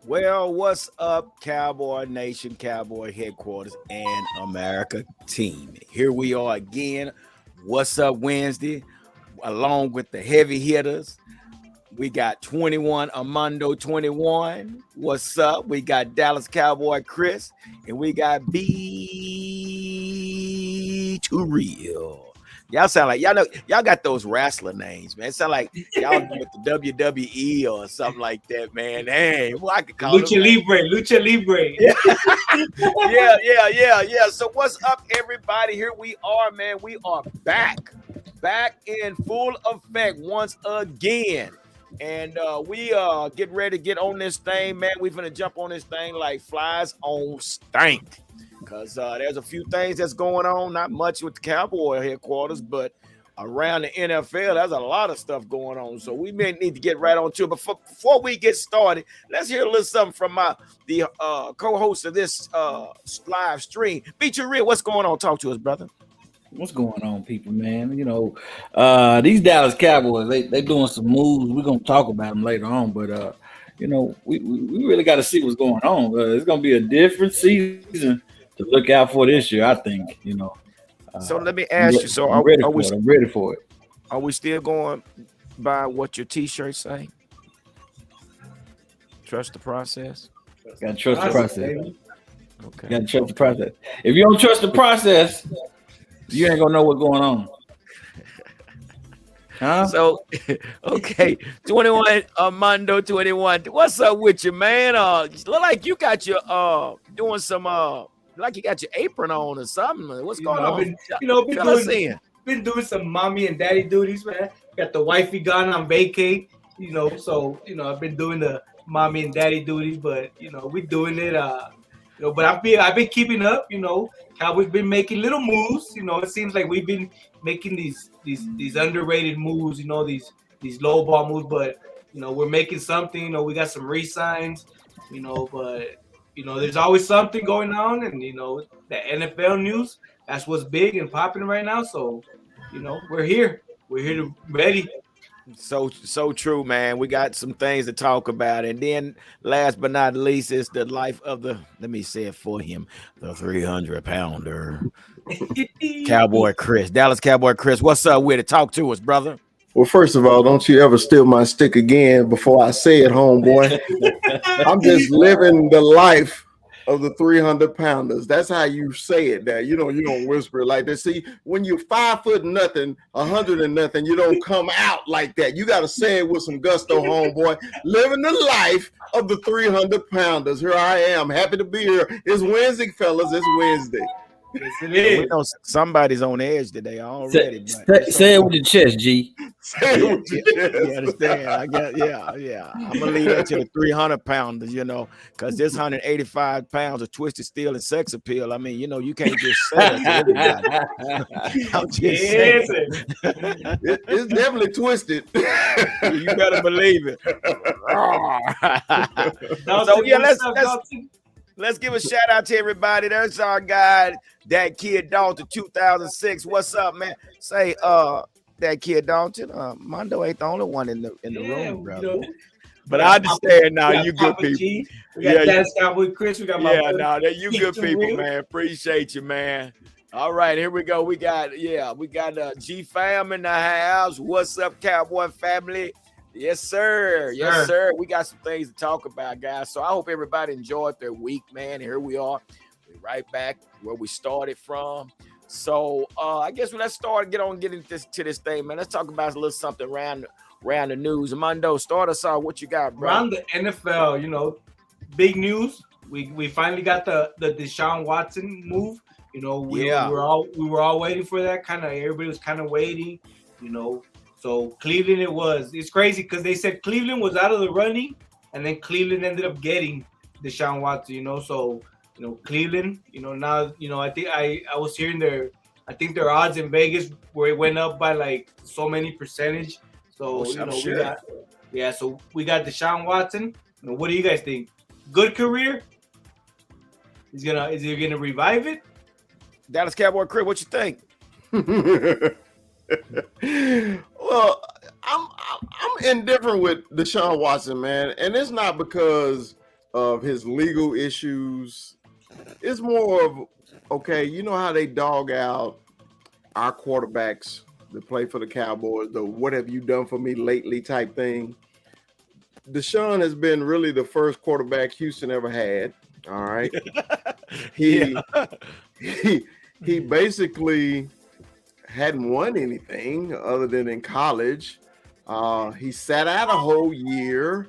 Well, what's up, Cowboy Nation, Cowboy Headquarters, and America team? Here we are again. What's up Wednesday? Along with the heavy hitters, we got 21 Armando 21. What's up? We got Dallas Cowboy Chris, and we got B Too Real. Y'all sound like y'all got those wrestler names, man. It sound like y'all with the WWE or something like that, man. Hey, well, I could call Lucha Libre. Yeah. So what's up, everybody? Here we are, man. We are back in full effect once again. And we getting ready to get on this thing, man. We're gonna jump on this thing like flies on stank. Because there's a few things that's going on, not much with the Cowboy headquarters, but around the NFL, there's a lot of stuff going on. So we may need to get right on to it. But before we get started, let's hear a little something from the co-host of this live stream. Feature Real, what's going on? Talk to us, brother. What's going on, people, man? You know, these Dallas Cowboys, they doing some moves. We're going to talk about them later on, but, you know, we really got to see what's going on. It's going to be a different season to look out for this year, I think, you know. So let me ask you. So I'm ready for it. Are we still going by what your T-shirts say? Trust the process. Got to trust the process. Okay. Got to trust the process. If you don't trust the process, you ain't gonna know what's going on. Huh? So, okay, 21 Armando 21. What's up with you, man? Look like you got your doing some like you got your apron on or something. What's going on? Been doing some mommy and daddy duties, man. Got the wifey gone on vacay, you know. So I've been doing the mommy and daddy duties, but we're doing it. But I've been keeping up. Cowboys been making little moves. It seems like we've been making these underrated moves. These low ball moves, but we're making something. We got some re-signs. But there's always something going on, and the NFL news. That's what's big and popping right now. So, we're here. We're here to ready. So true, man. We got some things to talk about, and then last but not least is the life of the. Let me say it for him, the 300-pounder, Cowboy Chris, Dallas Cowboy Chris. What's up with it? Talk to us, brother. Well, first of all, don't you ever steal my stick again before I say it, homeboy. I'm just living the life of the 300-pounders. That's how you say it. That you don't whisper it like that. See, when you're 5 foot nothing, 100 and nothing, you don't come out like that. You got to say it with some gusto, homeboy. Living the life of the 300-pounders. Here I am, happy to be here. It's Wednesday, fellas. It's Wednesday. Yes, it is. We know somebody's on edge today already. Say it with your chest, G. Say it with your chest. You understand? I guess, yeah. I'm gonna leave that to the 300-pounders, because this 185 pounds of twisted steel and sex appeal. I mean, you can't just say it to everybody. I'm just saying. It's definitely twisted. You better believe it. Let's give a shout out to everybody. There's our guy, that kid Dalton 2006. What's up, man? Say, that kid Dalton. Mondo ain't the only one in the room, brother. But I understand now. You good people. G. We got Dallas Cowboy Chris. We got my you good people, man. Appreciate you, man. All right, here we go. We got G Fam in the house. What's up, Cowboy family? Yes, sir. Yes, sir. We got some things to talk about, guys. So I hope everybody enjoyed their week, man. Here we are. We're right back where we started from. So I guess let's get into this thing, man. Let's talk about a little something around the news. Mondo, start us off. What you got, bro? Around the NFL, big news. We finally got the Deshaun Watson move. We were all waiting for that. Kind of everybody was kind of waiting. So Cleveland it's crazy because they said Cleveland was out of the running, and then Cleveland ended up getting Deshaun Watson. So Cleveland. Now I think I was hearing their odds in Vegas where it went up by like so many percentage. So so we got Deshaun Watson. What do you guys think? Good career? Is he gonna revive it? Dallas Cowboy Chris, what you think? Well, I'm indifferent with Deshaun Watson, man, and it's not because of his legal issues. It's more of, okay, you know how they dog out our quarterbacks that play for the Cowboys, the "what have you done for me lately" type thing. Deshaun has been really the first quarterback Houston ever had. All right. He basically hadn't won anything other than in college. He sat out a whole year.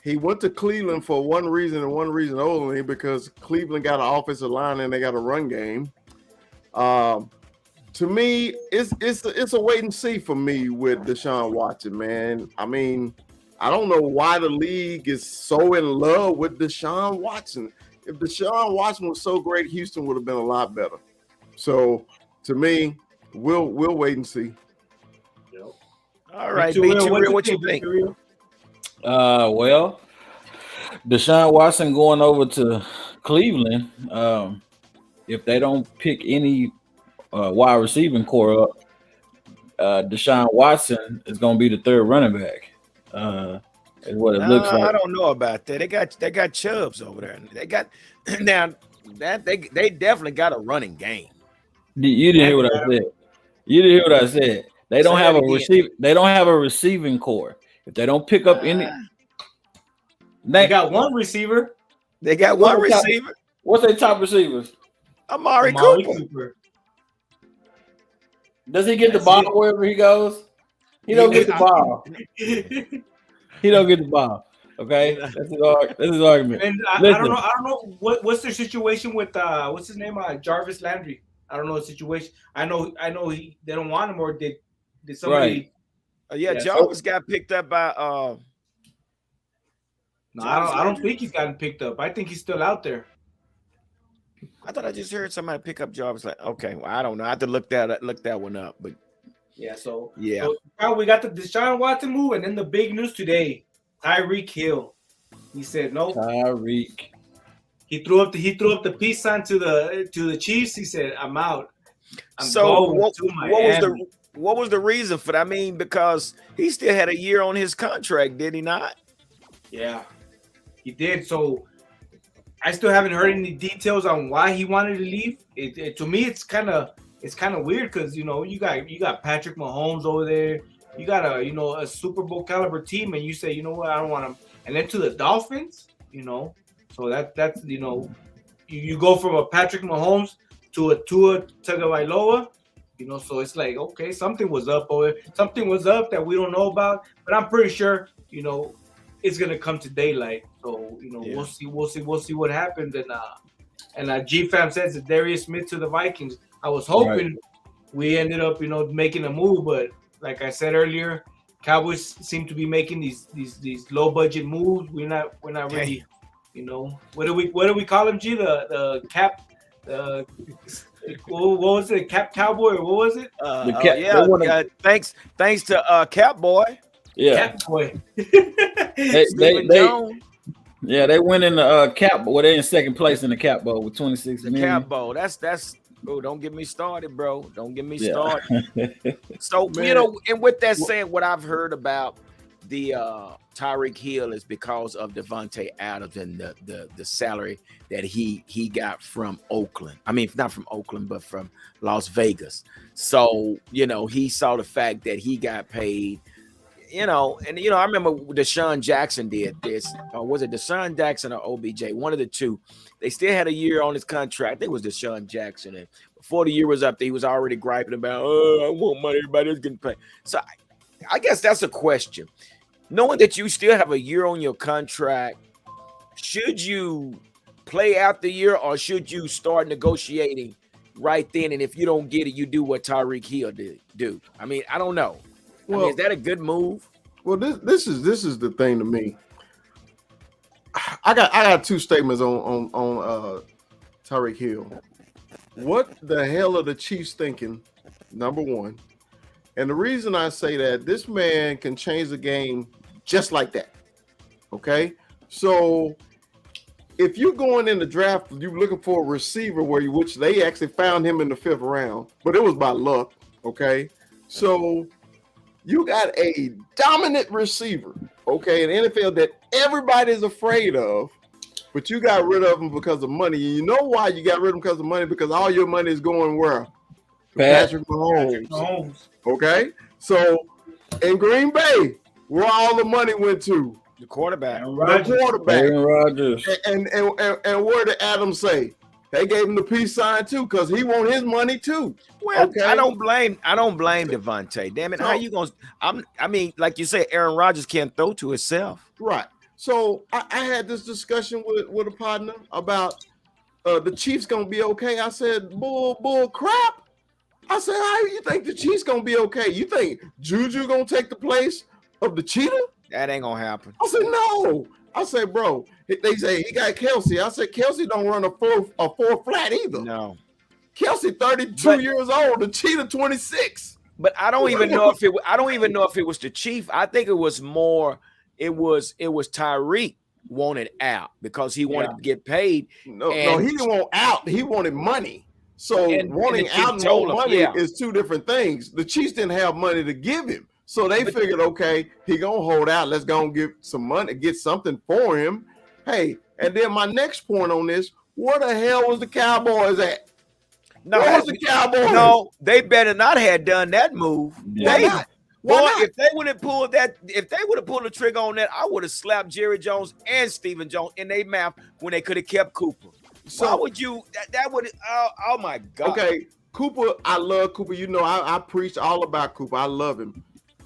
He went to Cleveland for one reason and one reason only, because Cleveland got an offensive line and they got a run game. To me, it's a wait and see for me with Deshaun Watson, man. I mean, I don't know why the league is so in love with Deshaun Watson. If Deshaun Watson was so great, Houston would have been a lot better. So, to me, we'll wait and see. Yep. All right, what you think? Well, Deshaun Watson going over to Cleveland. If they don't pick any wide receiving core up, Deshaun Watson is going to be the third running back. Is what it looks like. I don't know about that. They got Chubbs over there. They got now that they definitely got a running game. You didn't hear what I said. You didn't hear what I said. They don't have a receive. They don't have a receiving core. If they don't pick up any, they got one receiver. They got one receiver. What's their top receivers? Amari Cooper. Does he get the ball wherever he goes? He don't get the ball. He don't get the ball. Okay, that's his argument. And I don't know what's their situation with what's his name? Jarvis Landry. I don't know the situation. I know they don't want him, or did somebody? Right. Jarvis got picked up by. No, I don't think he's gotten picked up. I think he's still out there. I thought I just heard somebody pick up Jarvis. Like, okay, well, I don't know. I have to look that one up, but. Yeah, so now we got the Deshaun Watson move, and then the big news today: Tyreek Hill. He said no. Tyreek. He threw up the peace sign to the Chiefs. He said, "I'm out." What was the reason for that? I mean, because he still had a year on his contract, did he not? Yeah, he did. So I still haven't heard any details on why he wanted to leave. To me, it's kind of weird because you got Patrick Mahomes over there. You got a Super Bowl caliber team, and you say, you know what, I don't want him. And then to the Dolphins, so that's you go from a Patrick Mahomes to a Tua Tagovailoa, so it's like, okay, something was up over there. Something was up that we don't know about, but I'm pretty sure it's gonna come to daylight. So we'll see what happens. And G-Fam says that Darius Smith to the Vikings. I was hoping we ended up, making a move, but like I said earlier, Cowboys seem to be making these low budget moves. We're not really, what do we call him? G, the cap, what was it? Cap Cowboy, or what was it? Thanks to Cap Boy. Yeah, Cap Boy. they went in the Cap. Well, they're in second place in the Cap Bowl with 26 million. Cap Bowl. That's. Oh, don't get me started, bro. Don't get me started. So, and with that saying, what I've heard about the Tyreek Hill is because of Devontae Adams and the salary that he got from Oakland. I mean, not from Oakland, but from Las Vegas. So, he saw the fact that he got paid. you know, and I remember Deshaun Jackson did this. Or was it Deshaun Jackson or OBJ? One of the two. They still had a year on his contract. I think it was Deshaun Jackson. And before the year was up, he was already griping about, oh, I want money. Everybody else getting paid. So I guess that's a question. Knowing that you still have a year on your contract, should you play out the year or should you start negotiating right then? And if you don't get it, you do what Tyreek Hill did do. I mean, I don't know. Well, is that a good move? Well, this is the thing to me. I got two statements on Tyreek Hill. What the hell are the Chiefs thinking? Number one, and the reason I say that, this man can change the game just like that. Okay, so if you're going in the draft, you're looking for a receiver which they actually found him in the 5th round, but it was by luck. Okay, so you got a dominant receiver, okay, in the NFL that everybody's afraid of, but you got rid of him because of money. And you know why you got rid of him? Because of money, because all your money is going where? Patrick Mahomes. Okay, so in Green Bay, where all the money went to? The quarterback. Aaron Rodgers. And where did Adam say? They gave him the peace sign too, because he want his money too. Well, okay. I don't blame Devontae. Damn it, how you gonna? I mean, like you say, Aaron Rodgers can't throw to himself. Right. So I had this discussion with a partner about the Chiefs gonna be okay. I said, bull crap. I said, how you think the Chiefs gonna be okay? You think Juju gonna take the place of the cheetah? That ain't gonna happen. I said, no. I said, bro, they say he got Kelsey. I said, Kelsey don't run a four flat either. No. Kelsey 32 years old, the cheetah 26. But I don't even know if it was the Chief. I think it was more, it was Tyreek wanted out because he wanted to get paid. No, he didn't want out. He wanted money. So wanting out and more money is two different things. The Chiefs didn't have money to give him. So they figured, okay, he gonna hold out. Let's go and get some money, get something for him. Hey, and then my next point on this: where the hell was the Cowboys at? No, where was the Cowboys? No, they better not have done that move. Yeah. Why not? If they would have pulled the trigger on that, I would have slapped Jerry Jones and Stephen Jones in their mouth when they could have kept Cooper. So why would you? That would. Oh my God. Okay, Cooper. I love Cooper. You know, I preach all about Cooper. I love him.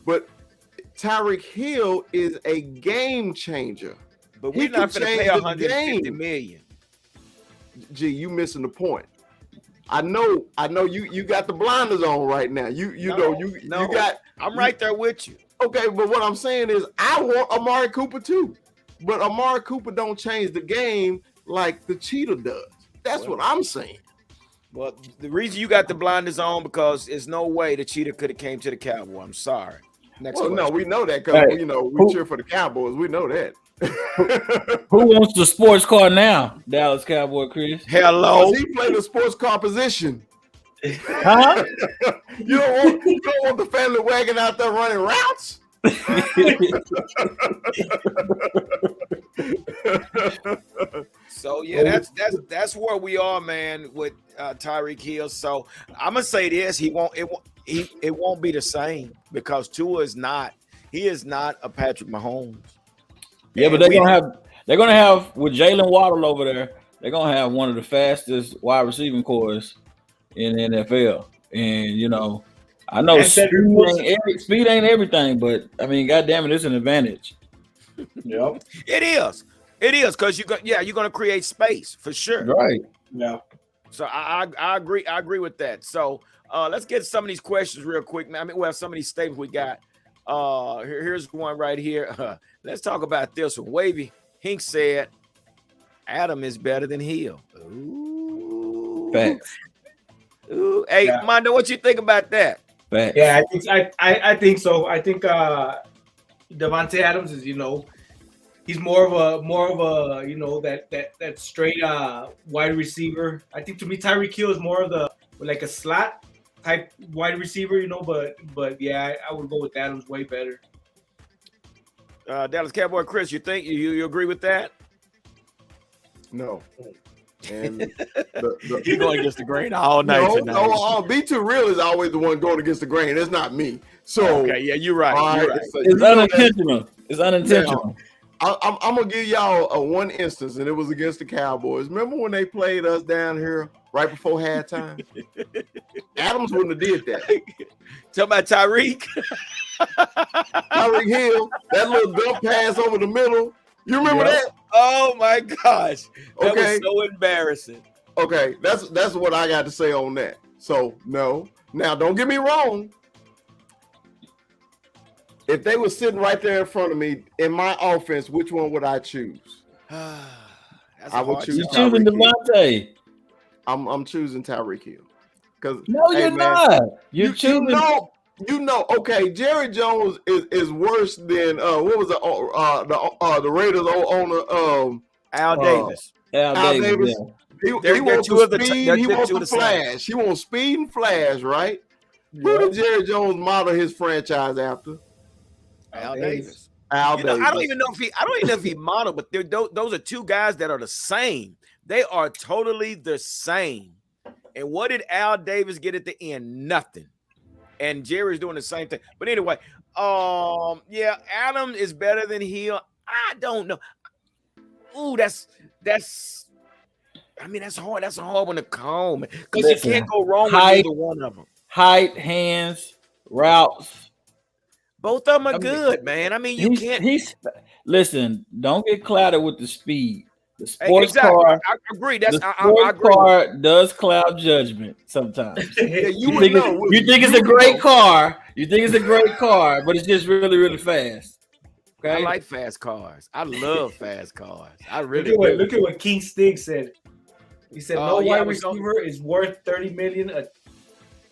But Tyreek Hill is a game changer. But we're not going to pay $150 million. Gee, you missing the point. I know. You got the blinders on right now. I'm right there with you. Okay, but what I'm saying is, I want Amari Cooper too. But Amari Cooper don't change the game like the cheetah does. That's what I'm saying. Well, the reason you got the blinders on because there's no way the cheetah could have came to the Cowboy. I'm sorry. No, we know that because we cheer for the Cowboys. We know that. Who wants the sports car now? Dallas Cowboy Chris. Hello. He played the sports car position. Huh? You don't want the family wagon out there running routes. So yeah, that's where we are, man, with Tyreek Hill. So I'm gonna say this: it won't be the same because Tua is not. He is not a Patrick Mahomes. Yeah, but they're gonna have with Jalen Waddle over there. They're gonna have one of the fastest wide receiving cores in the NFL, and I know speed ain't everything, but I mean, goddamn it, it's an advantage. Yep, it is because you're gonna create space for sure. Right. Yeah. So I agree. I agree with that. So let's get some of these questions real quick. Now, I mean, some of these statements we got. Here's one right here. Let's talk about this one. Wavy Hink said, "Adam is better than Hill." Ooh. Facts. Ooh. Hey, Mondo, what you think about that? Facts. Yeah, I think so. I think Davante Adams is, he's more of a that straight wide receiver. I think to me Tyreek Hill is more of like a slot type wide receiver, but yeah, I would go with Adams way better. Dallas Cowboy Chris, you think you agree with that? No. And You're going against the grain all night tonight. No, Be Too Real is always the one going against the grain. It's not me. So okay, yeah, you're right. You're right. So it's unintentional. It's unintentional. I'm gonna give y'all one instance, and it was against the Cowboys. Remember when they played us down here right before halftime? Adams wouldn't have did that. Talk about Tyreek. Tyreek Hill, that little dump pass over the middle. You remember that? Oh my gosh, that Okay. was so embarrassing. Okay, that's what I got to say on that. So no, now don't get me wrong. If they were sitting right there in front of me in my offense, which one would I choose? That's I would choose You're choosing Tyreek Hill. Devontae. I'm choosing Tyreek Hill. Because No, you're not. You're choosing. You know. Okay, Jerry Jones is worse than what was the Raiders owner Al Davis. Al Al Davis. Davis. Yeah. He wants two of the the speed. He wants two of the the same. flash. He wants speed and flash, right? Who did Jerry Jones model his franchise after? Al Davis. Al You know, Davis. I don't even know if he modeled, but those are two guys that are the same. They are totally the same. And what did Al Davis get at the end? Nothing. And Jerry's doing the same thing. But anyway, yeah, Adam is better than Hill. I don't know. Ooh, that's hard. That's a hard one to call, man. Because you can't go wrong with either one of them. Height, hands, routes. Both of them are good, man. I mean, you can't. Listen. Don't get clouded with the speed. The sports exactly. car. I agree. I agree. Car does cloud judgment sometimes. Yeah, You think it's a great car. You think it's a great car, but it's just really, really fast. Okay? I like fast cars. I love fast cars. I really look at what King Stig said. He said no wide receiver is worth $30 million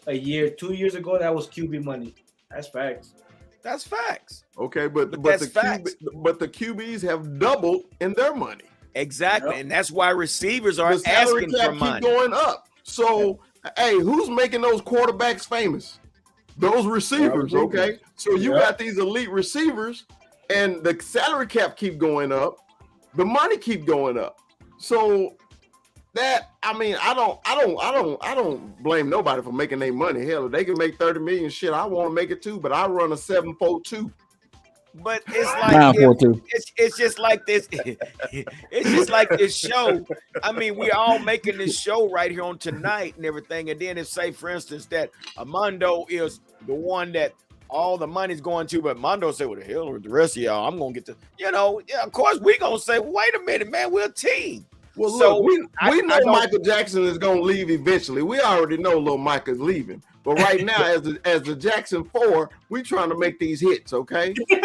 a year. 2 years ago, that was QB money. That's facts. That's facts. Okay, but the QBs have doubled in their money. Exactly, and that's why receivers are the salary asking cap for money. keep going up. So, hey, who's making those quarterbacks famous? Those receivers, okay? So you got these elite receivers, and the salary cap keep going up, the money keep going up. So that, I mean, I don't blame nobody for making their money. Hell, if they can make 30 million, shit, I want to make it too. But I run a 7.42. But it's like it's just like this. It's just like this show. I mean, we all making this show right here on Tonight and everything. And then if say, for instance, that Armando is the one that all the money's going to, but Mondo said, "Well, the hell with the rest of y'all, I'm gonna get of course we gonna say, wait a minute, man, we're a team." Well, so look, we know Michael Jackson is gonna leave eventually. We already know little Michael's leaving. But right now, as the Jackson 4, we trying to make these hits, okay? Yeah,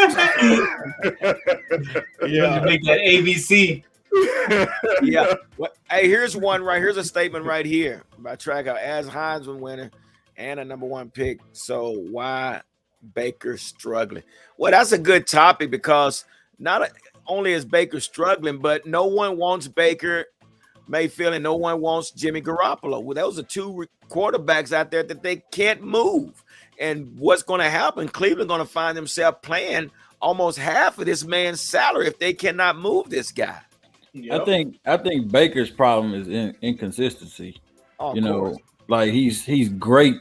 to make that ABC. Yeah. Well, hey, here's one right. Here's a statement right here by Tracker as Heisman winner and a #1 pick. So why Baker struggling? Well, that's a good topic because not only is Baker struggling, but no one wants Baker Mayfield and no one wants Jimmy Garoppolo. Well, those are two quarterbacks out there that they can't move. And what's going to happen? Cleveland going to find themselves playing almost half of this man's salary if they cannot move this guy. Yep. I think Baker's problem is inconsistency. Oh, you know, like he's great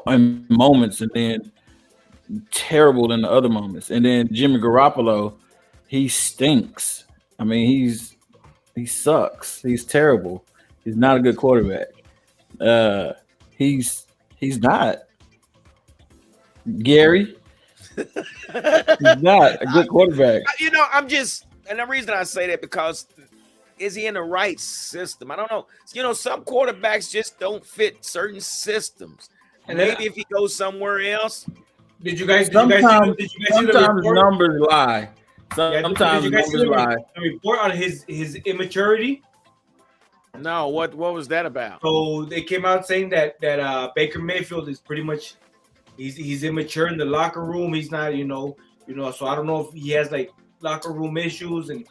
in moments and then terrible in the other moments. And then Jimmy Garoppolo, he stinks. I mean, he sucks. He's terrible. He's not a good quarterback. He's not. Gary, he's not a good quarterback. And the reason I say that because is he in the right system? I don't know. Some quarterbacks just don't fit certain systems. And maybe if he goes somewhere else. Did you guys see sometimes the report? Numbers lie. Sometimes did you guys see numbers lie. The report on his immaturity? No, what was that about? So they came out saying that Baker Mayfield is pretty much he's immature in the locker room. He's not, so I don't know if he has like locker room issues, and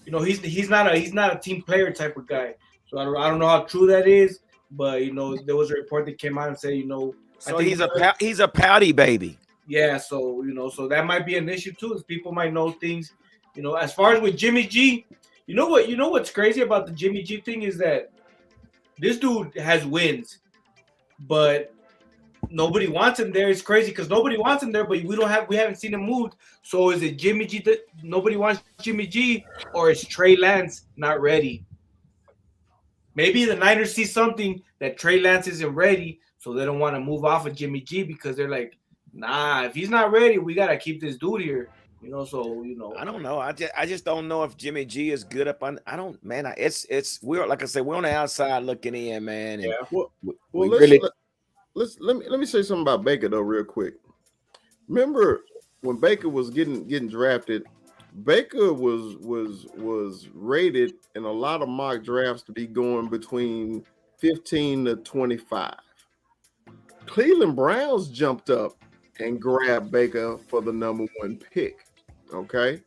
he's not a team player type of guy. So I don't know how true that is, but there was a report that came out and said so he's a pouty baby. Yeah, so so that might be an issue too. Is people might know things, as far as with Jimmy G, You know what? You know what's crazy about the Jimmy G thing is that this dude has wins, but nobody wants him there. It's crazy because nobody wants him there, but we haven't seen him moved. So is it Jimmy G that nobody wants Jimmy G, or is Trey Lance not ready? Maybe the Niners see something that Trey Lance isn't ready, so they don't want to move off of Jimmy G because they're like, nah, if he's not ready, we gotta keep this dude here. You know, so I don't know. I just don't know if Jimmy G is good up on. I don't, man. We're like I said, we're on the outside looking in, man. And Well, we let me say something about Baker though, real quick. Remember when Baker was getting drafted? Baker was rated in a lot of mock drafts to be going between 15 to 25. Cleveland Browns jumped up and grabbed Baker for the number 1 pick. Okay,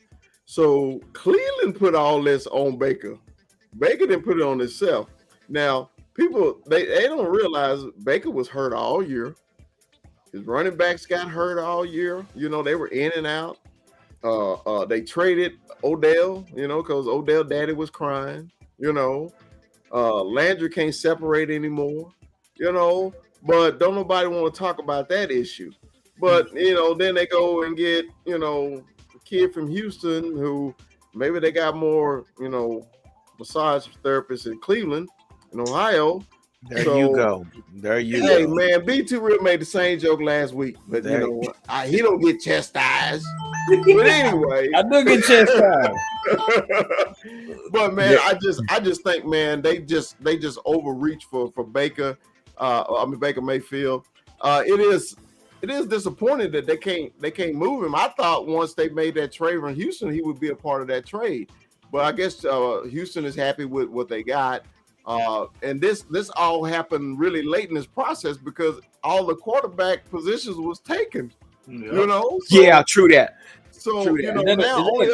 so Cleveland put all this on Baker. Baker didn't put it on himself. Now, people they don't realize Baker was hurt all year. His running backs got hurt all year. You know, they were in and out. They traded Odell, you know, because Odell daddy was crying. You know, Landry can't separate anymore. You know, but don't nobody want to talk about that issue. But you know, then they go and get, you know, a kid from Houston who maybe they got more, you know, massage therapists in Cleveland, in Ohio. There you go. Hey go. man, B2 Real made the same joke last week, but you know he don't get chastised. But anyway, I do get chastised. But man, I just think, man, they just overreach for Baker. Baker Mayfield. It is disappointing that they can't move him. I thought once they made that trade from Houston, he would be a part of that trade. But I guess Houston is happy with what they got. And this all happened really late in this process because all the quarterback positions was taken. Yep. You know? So, Yeah, true that. So True you that. know now only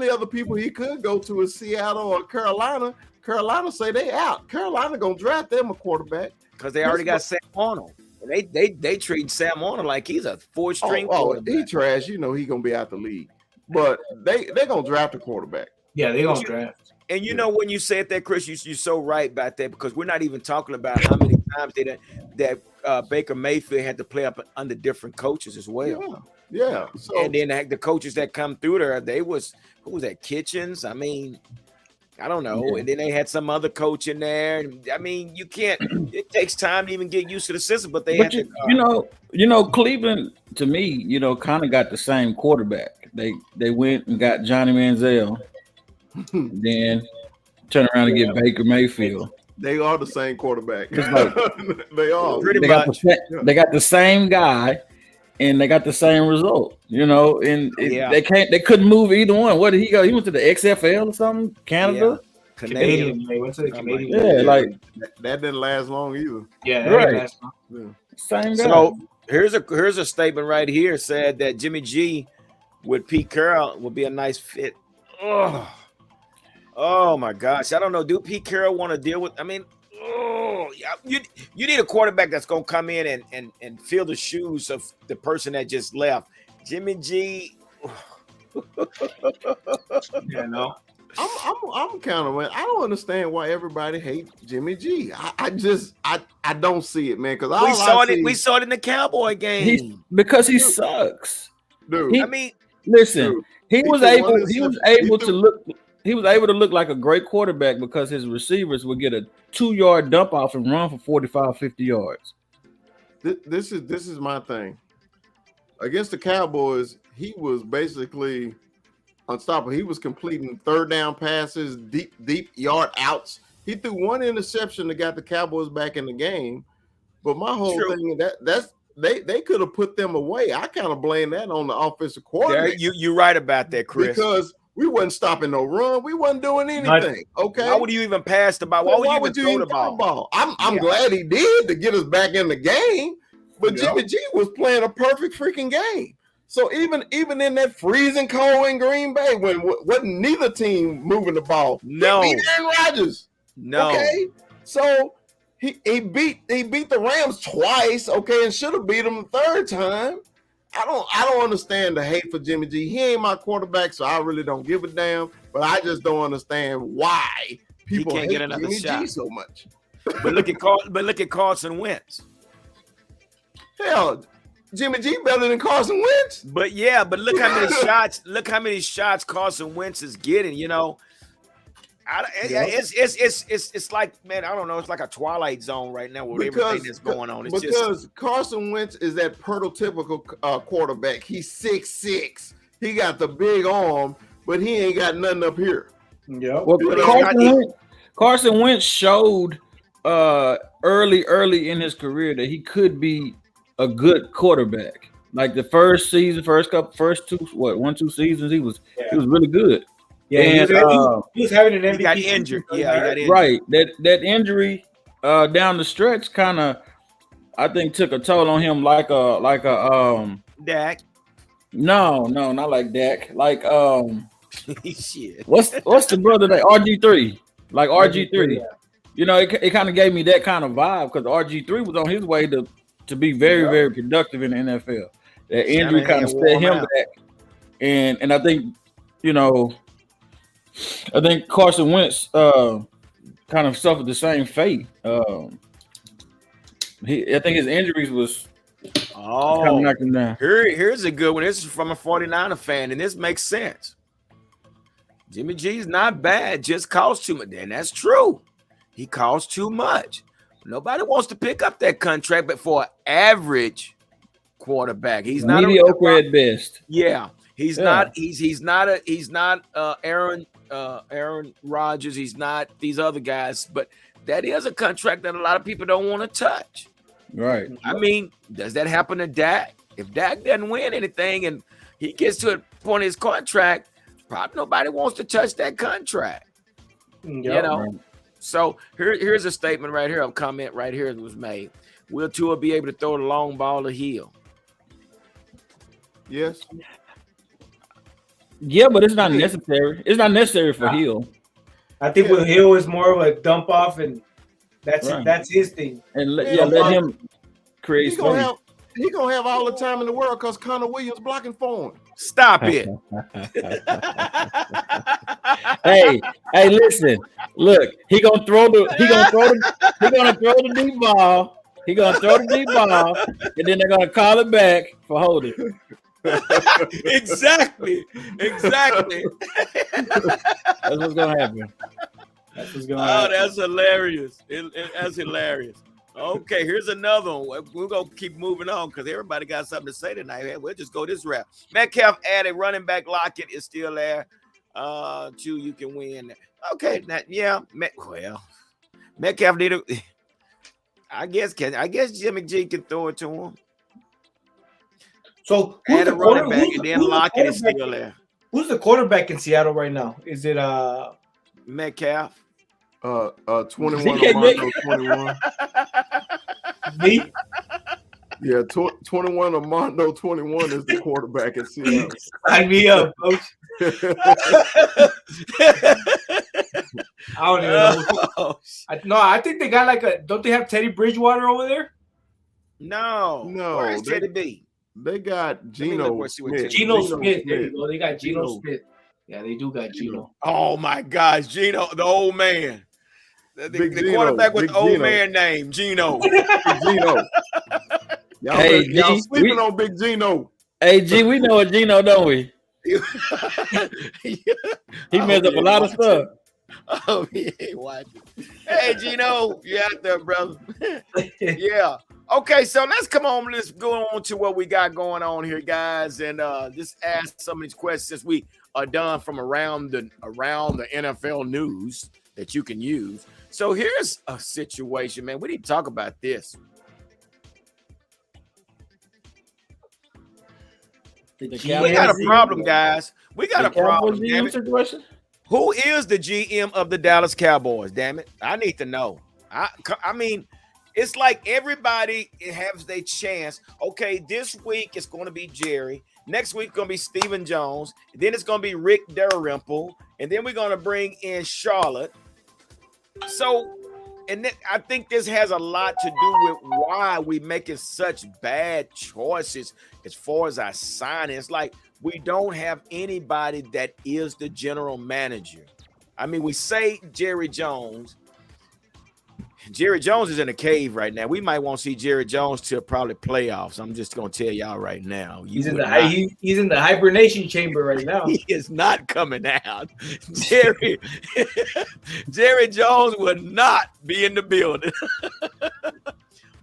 other people he could go to is Seattle or Carolina. Carolina say they out. Carolina gonna draft them a quarterback Because they already got Sam Arnold. And they treat Sam Arnold like he's a 4-string quarterback. He trash. You know he gonna be out the league. But they gonna draft a quarterback. Yeah, they gonna draft. And you know when you said that, Chris, you're so right about that because we're not even talking about how many times that Baker Mayfield had to play up under different coaches as well. Yeah. So, and then the coaches that come through there, who was that, Kitchens? I mean, I don't know. Yeah. And then they had some other coach in there. I mean, you can't. It takes time to even get used to the system. But you know, Cleveland to me, you know, kind of got the same quarterback. They went and got Johnny Manziel. Then turn around and get Baker Mayfield. They are the same quarterback. Like, they are. Pretty they much. They got the same guy, and they got the same result. You know, and they couldn't move either one. Where did he go? He went to the XFL or something, Canada. Yeah. Canadian. They went to the Canadian. Yeah, like that didn't last long either. Yeah, right. Same guy. So here's a statement right here said that Jimmy G with Pete Carroll would be a nice fit. Oh my gosh. I don't know. Do Pete Carroll want to deal with? I mean, you need a quarterback that's gonna come in and fill the shoes of the person that just left. Jimmy G. Yeah, no. I'm kind of, man. I don't understand why everybody hates Jimmy G. I don't see it, man. Because we saw it in the Cowboy game. Because he sucks, dude. Listen, he was able to look like a great quarterback because his receivers would get a 2-yard dump off and run for 45, 50 yards. This is my thing. Against the Cowboys, he was basically unstoppable. He was completing third down passes, deep yard outs. He threw one interception that got the Cowboys back in the game. But my whole thing that's they could have put them away. I kind of blame that on the offensive coordinator. You're right about that, Chris. Because we wasn't stopping no run. We wasn't doing anything. Okay. Why would you even pass the ball? Why would you even throw the ball? I'm glad he did to get us back in the game. But Jimmy G was playing a perfect freaking game. So even in that freezing cold in Green Bay, when wasn't neither team moving the ball, no, he beat Aaron Rodgers. No, okay, so he beat the Rams twice, okay, and should have beat them the third time. I don't understand the hate for Jimmy G. He ain't my quarterback, so I really don't give a damn. but I just don't understand why people can't hate get another Jimmy shot. G so much. But look at Carson Wentz. Hell, Jimmy G better than Carson Wentz. But look how many shots. Look how many shots Carson Wentz is getting. You know, it's like, man, I don't know. It's like a twilight zone right now with everything that's going on. It's because Carson Wentz is that prototypical quarterback. He's 6'6". He got the big arm, but he ain't got nothing up here. Yeah. Well, Carson Wentz showed early in his career that he could be a good quarterback. Like the first season, first 2 seasons, he was really good. Yeah, and, he was having an MVP. He got injured. Yeah, he got injured. Right. That injury down the stretch kind of, I think, took a toll on him. Like a Dak. No, not like Dak. Like Shit. What's the brother that RG3? Like RG3. Yeah. You know, it kind of gave me that kind of vibe because RG3 was on his way to be very, very productive in the NFL. That injury kind of set him back. And I think, you know, Carson Wentz kind of suffered the same fate. I think his injuries was kind of knocked him down. Here's a good one. This is from a 49er fan, and this makes sense. Jimmy G's not bad, just costs too much. And that's true. He costs too much. Nobody wants to pick up that contract, but for an average quarterback, he's not mediocre at best. Yeah, he's not. He's not Aaron Rodgers. He's not these other guys. But that is a contract that a lot of people don't want to touch. Right. I mean, does that happen to Dak? If Dak doesn't win anything and he gets to a point in his contract, probably nobody wants to touch that contract. Yep. You know. So here's a statement right here. A comment right here that was made. Will Tua be able to throw the long ball to Hill? Yes. Yeah, but it's not necessary. It's not necessary for Hill. I think with Hill is more of a dump off, and that's his thing. And let him create space. He's gonna have all the time in the world because Connor Williams blocking for him. Stop it. hey, listen. Look, he gonna throw the deep ball. He gonna throw the deep ball, and then they're gonna call it back for holding. Exactly. That's what's gonna happen. That's hilarious. That's hilarious. Okay, here's another one. We're gonna keep moving on because everybody got something to say tonight. We'll just go this route. Metcalf added running back Lockett is still there. You can win. Okay, Metcalf need a. I guess Jimmy G can throw it to him. So add a running back and then Lockett is still there. Who's the quarterback in Seattle right now? Is it Metcalf? 21 Armando 21. Me? Yeah, 21 Armando 21 is the quarterback at Seattle. Sign me up, coach. I don't even know. I think they got don't they have Teddy Bridgewater over there? No. Where's Teddy B? They got Geno Smith. Geno Smith. There you go. They got Geno Smith. Yeah, they do got Geno. Oh my gosh, Geno, the old man. The quarterback with the old man name, Geno. Geno. Y'all sleeping on Big Geno. Hey, G, we know a Geno, don't we? He messed up a lot of stuff. Oh, he ain't watching. Hey, Geno, you out there, brother? Yeah. Okay, so let's go on to what we got going on here, guys, and just ask some of these questions we are done from around the NFL news that you can use. So here's a situation, man. We need to talk about this. We got a problem, guys. We got a problem. Damn it. Who is the GM of the Dallas Cowboys? Damn it. I need to know. I mean, it's like everybody has their chance. Okay, this week it's going to be Jerry. Next week it's going to be Stephen Jones. Then it's going to be Rick Dalrymple. And then we're going to bring in Charlotte. So And I think this has a lot to do with why we making such bad choices as far as our signing. It's like we don't have anybody that is the general manager. I mean, we say Jerry Jones. Jerry Jones is in a cave right now. We might won't see Jerry Jones till probably playoffs. I'm just gonna tell y'all right now. He's in the hibernation chamber right now. He is not coming out. Jerry Jones would not be in the building.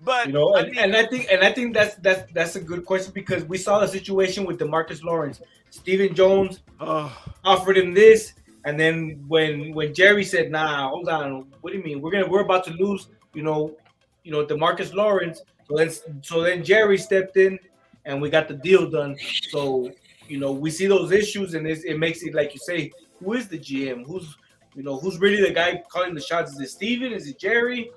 But I think that's a good question, because we saw the situation with DeMarcus Lawrence. Stephen Jones offered him this. And then when Jerry said, "Nah, hold on, what do you mean? We're about to lose, DeMarcus Lawrence." So then Jerry stepped in, and we got the deal done. So we see those issues, and it makes it, like you say, who is the GM? Who's really the guy calling the shots? Is it Steven? Is it Jerry?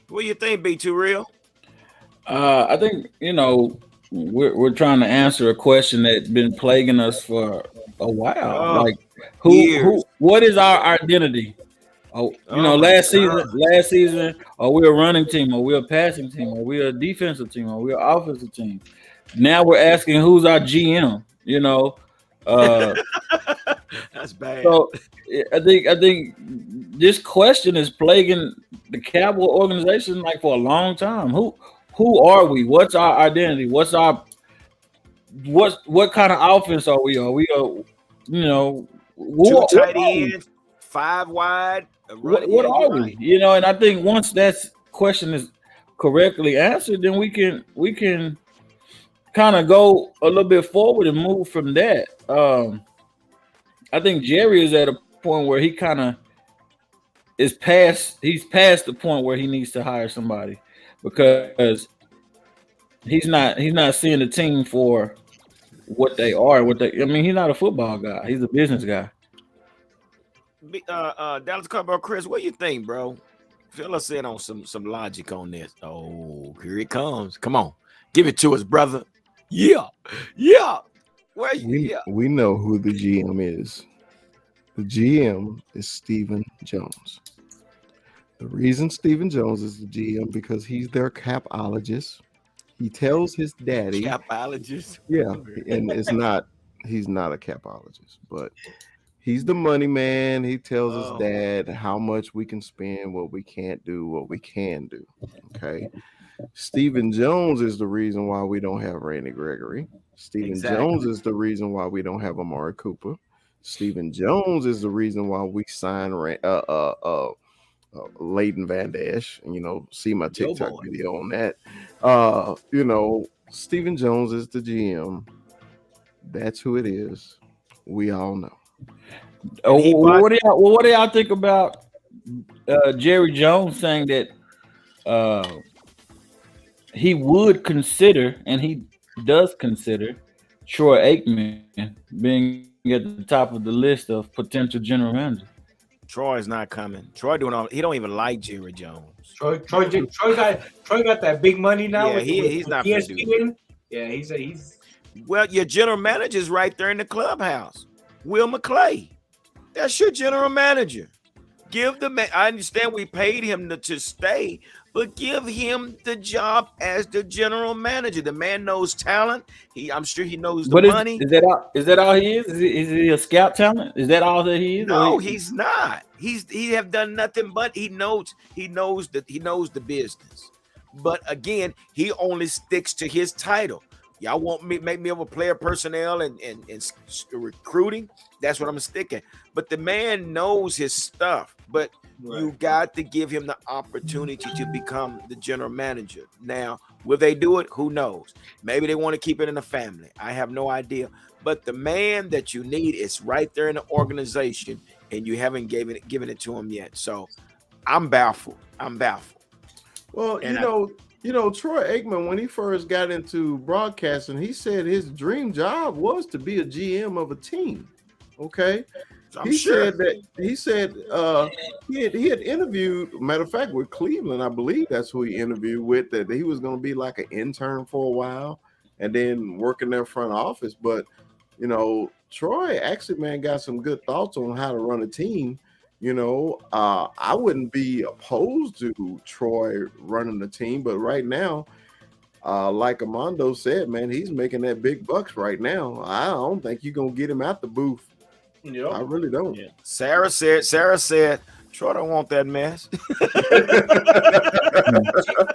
What do you think, B Too Real? I think we're trying to answer a question that's been plaguing us for a while. Like, who? What is our identity? Last season, are we a running team? Are we a passing team? Are we a defensive team? Are we an offensive team? Now we're asking, who's our GM? That's bad. So I think this question is plaguing the Cowboy organization like for a long time. Who are we? What's our identity? What kind of offense are we? Are we two tight ends, 5 wide? What are we? And I think once that question is correctly answered, then we can kind of go a little bit forward and move from that. I think Jerry is at a point where he kind of is past. He's past the point where he needs to hire somebody, because he's not seeing the team for what they are. He's not a football guy. He's a business guy. Dallas Cowboys, Chris, what do you think, bro? Fill us in on some logic on this. Oh, here it comes. Come on, give it to us, brother. Yeah. We know who the GM is. The GM is Stephen Jones. The reason Stephen Jones is the GM because he's their capologist. He tells his daddy. Capologist? Yeah, and he's not a capologist, but he's the money man. He tells his dad how much we can spend, what we can't do, what we can do. Okay. Stephen Jones is the reason why we don't have Randy Gregory. Stephen Jones is the reason why we don't have Amari Cooper. Stephen Jones is the reason why we signed Leighton Van Dash. And see my TikTok video on that. Stephen Jones is the GM. That's who it is. We all know. What do y'all think about Jerry Jones saying that he would consider, and he does consider, Troy Aikman being at the top of the list of potential general managers? Troy's not coming. Troy he don't even like Jerry Jones. Troy got that big money now. Yeah, he's not ESPN. Yeah, he's well, your general manager's right there in the clubhouse. Will McClay. That's your general manager. Give the man. I understand we paid him to stay, but give him the job as the general manager. The man knows talent. I'm sure he knows the money. Is that all he is? Is he a scout talent? Is that all that he is? No, he's not. He have done nothing but he knows the business. But again, he only sticks to his title. Y'all want me make me over player personnel and recruiting? That's what I'm sticking. But the man knows his stuff. But you got to give him the opportunity to become the general manager. Now, will they do it? Who knows? Maybe they want to keep it in the family. I have no idea. But the man that you need is right there in the organization, and you haven't given it to him yet. So I'm baffled. Well, Troy Aikman, when he first got into broadcasting, he said his dream job was to be a GM of a team. Okay. He said he had interviewed, matter of fact, with Cleveland. I believe that's who he interviewed with, that he was going to be like an intern for a while and then work in their front office. But, Troy actually, man, got some good thoughts on how to run a team. I wouldn't be opposed to Troy running the team, but right now, like Armando said, man, he's making that big bucks right now. I don't think you're gonna get him out the booth. Yep. I really don't. Yeah. Sarah said, Troy don't want that mess.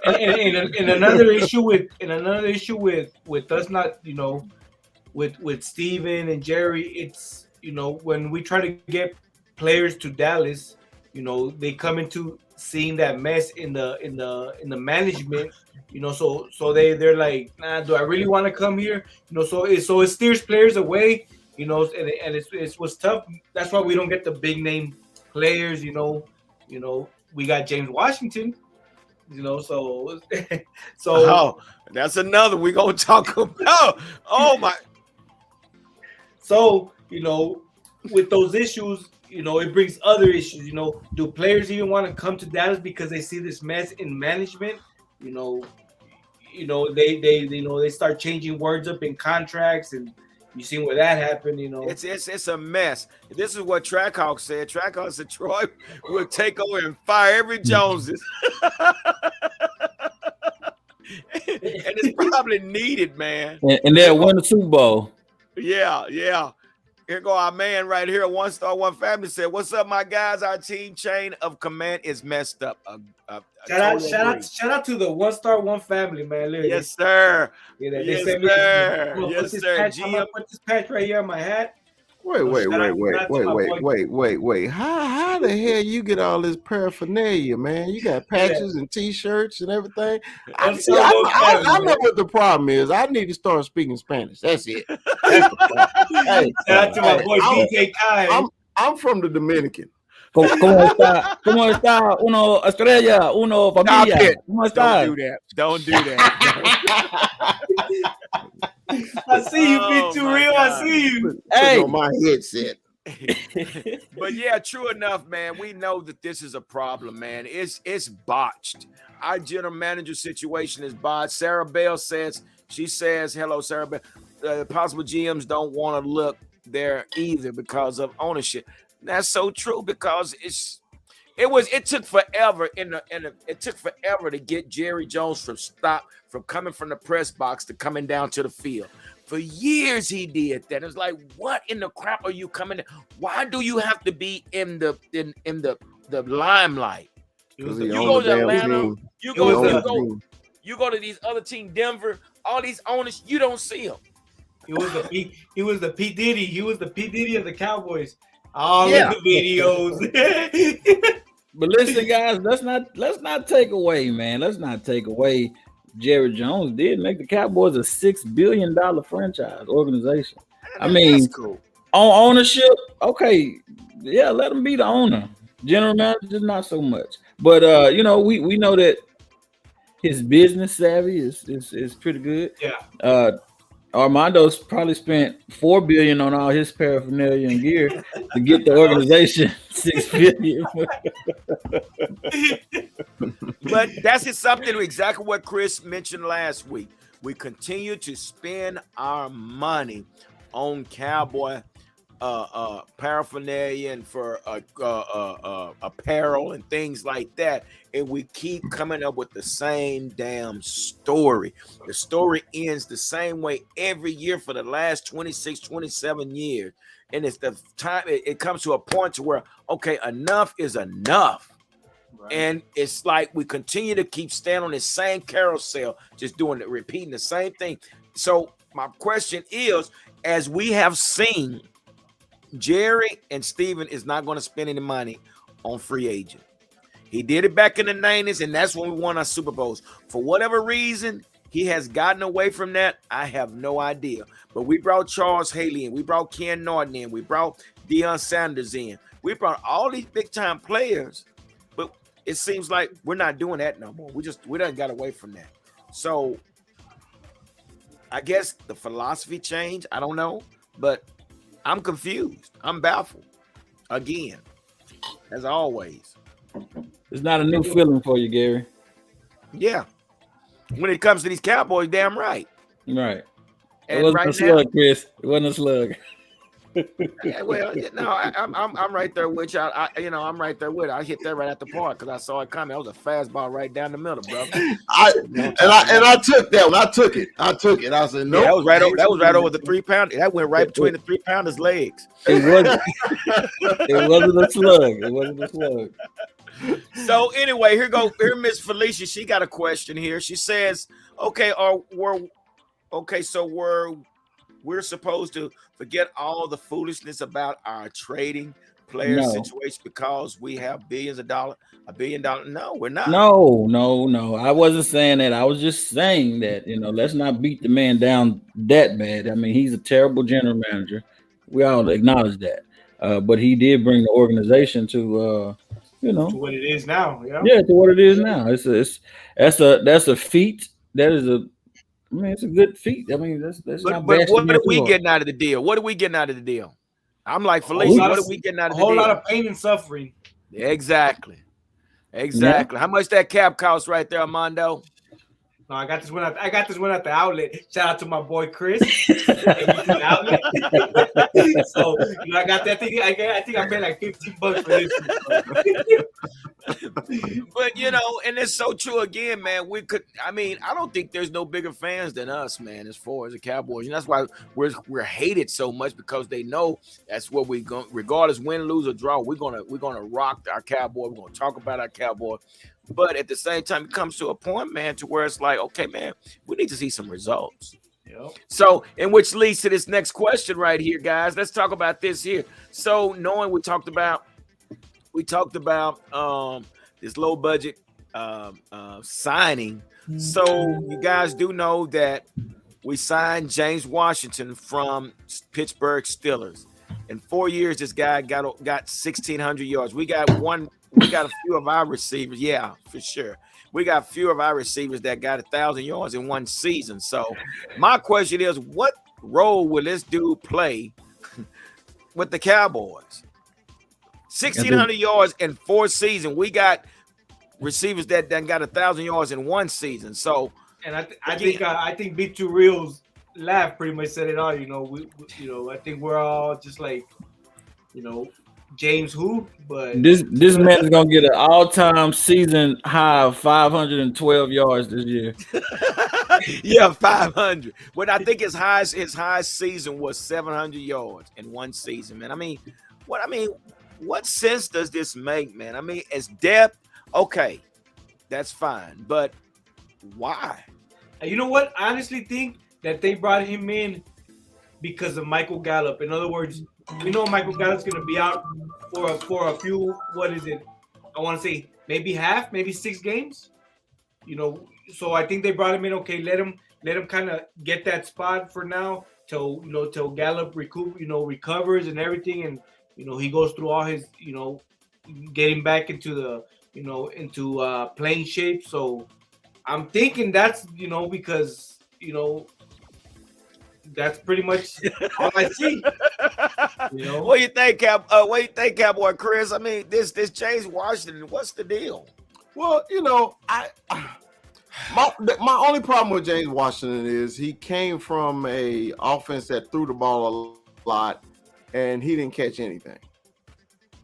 and another issue with us not, with Steven and Jerry, it's when we try to get players to Dallas, they come into seeing that mess in the management, so they're like, nah, do I really want to come here? So it steers players away, and it's what's tough. That's why we don't get the big name players, we got James Washington, so oh, that's another we're gonna talk about. Oh my. So, with those issues, it brings other issues. Do players even want to come to Dallas because they see this mess in management? They start changing words up in contracts, and you seen where that happened. It's a mess. This is what Trackhawk said. Trackhawk said Troy will take over and fire every Joneses. And it's probably needed, man. And they'll win the Super Bowl. Yeah. Here go our man right here. One Star One Family said, "What's up, my guys? Our team chain of command is messed up." Shout out to the 1 Star 1 Family, man. Look, yes, sir. Yes, sir. I'm gonna put this patch right here on my hat. Wait. How the hell you get all this paraphernalia, man? You got patches and T-shirts and everything. I know what the problem is. I need to start speaking Spanish. That's it. That's the problem. Shout out to my boy DJ Kai. I'm from the Dominican. ¿Cómo está? Uno estrella, uno familia. ¿Cómo está? Don't do that. I see you, be too real. God. I see you. Hey, on my headset. But yeah, true enough, man. We know that this is a problem, man. It's botched. Our general manager situation is botched. Sarah Bell says, hello, Sarah Bell. Possible GMs don't want to look there either because of ownership. That's so true because it took forever it took forever to get Jerry Jones from coming from the press box to coming down to the field. For years he did that. It's like, what in the crap are you coming in? Why do you have to be in the limelight? You go to Atlanta, you go to these other team, Denver, all these owners, you don't see them. He was the P. Diddy. He was the P. Diddy of the Cowboys. All of the videos. But listen, guys, let's not take away, man. Let's not take away. Jerry Jones did make the Cowboys a $6 billion franchise organization. I mean, that's cool. On ownership, okay, yeah, let him be the owner. General manager, not so much. But we know that his business savvy is pretty good. Yeah. Armando's probably spent $4 billion on all his paraphernalia and gear to get the organization $6 billion. But that's just something exactly what Chris mentioned last week. We continue to spend our money on Cowboy paraphernalia and for apparel and things like that, and we keep coming up with the same damn story. The story ends the same way every year for the last 26, 27 years, and it's the time it comes to a point to where, okay, enough is enough. Right. And it's like we continue to keep standing on the same carousel, just repeating the same thing. So my question is, as we have seen, Jerry and Steven is not going to spend any money on free agent. He did it back in the 90s, and that's when we won our Super Bowls. For whatever reason, he has gotten away from that. I have no idea. But we brought Charles Haley in. We brought Ken Norton in. We brought Deion Sanders in. We brought all these big-time players, but it seems like we're not doing that no more. We done got away from that. So I guess the philosophy changed. I don't know, but I'm confused. I'm baffled again, as always. It's not a new feeling for you, Gary. Yeah. When it comes to these Cowboys, damn right. Right. And it wasn't right a slug, Chris. It wasn't a slug. Yeah, well, no, I'm right there with you. I'm right there with it. I hit that right at the park because I saw it coming. That was a fastball right down the middle, brother. I took that one. I took it. I said, no, Yeah, that was right over. That was right over the 3 pounder. That went right between the 3 pounders' legs. It wasn't. It wasn't a slug. It wasn't a slug. So anyway, here Miss Felicia. She got a question here. She says, "Okay, we're supposed to forget all the foolishness about our trading player situation because we have $1 billion. No, we're not. No. I wasn't saying that. I was just saying that, let's not beat the man down that bad. I mean, he's a terrible general manager. We all acknowledge that. But he did bring the organization to to what it is now. Yeah, to what it is now. That's a feat. It's a good feat. I mean, that's not bad. But what are we getting out of the deal? What are we getting out of the deal? I'm like, Felicia, what are we getting out of the deal? A whole lot of pain and suffering. Exactly. Yeah. How much that cap cost right there, Armando? No, I got this one at the outlet. Shout out to my boy Chris. So I got that thing. I think I paid like $15 for this. But and it's so true again, man. I don't think there's no bigger fans than us, man, as far as the Cowboys. And that's why we're hated so much, because they know that's what we're going, regardless win, lose, or draw, we're gonna rock our Cowboy. We're gonna talk about our Cowboy. But at the same time, it comes to a point, man, to where it's like, okay, man, we need to see some results. Yep. So, and which leads to this next question right here, guys. Let's talk about this here. So, knowing we talked about this low budget signing. So, you guys do know that we signed James Washington from Pittsburgh Steelers. In 4 years, this guy got 1,600 yards. We got a few of our receivers. Yeah, for sure. We got a few of our receivers that got 1,000 yards in one season. So my question is, what role will this dude play with the Cowboys? 1,600 yards in 4 seasons. We got receivers that got 1,000 yards in one season. So, and I think Big Two Reels laugh pretty much said it all. I think we're all just like, James who, but this man is gonna get an all-time season high of 512 yards this year. Yeah, 500. But I think his highest season was 700 yards in one season, man. What sense does this make, man? I mean, as depth, okay, that's fine, but why? You know what? I honestly think that they brought him in because of Michael Gallup. In other words, we know Michael Gallup's going to be out for a few. What is it? I want to say maybe 6 games. So I think they brought him in. Okay, let him kind of get that spot for now till Gallup recovers and everything, and he goes through all his getting back into the into playing shape. So I'm thinking that's because that's pretty much all I see. What do you think, Cowboy Chris? I mean, this James Washington, what's the deal? Well, my only problem with James Washington is he came from a offense that threw the ball a lot, and he didn't catch anything.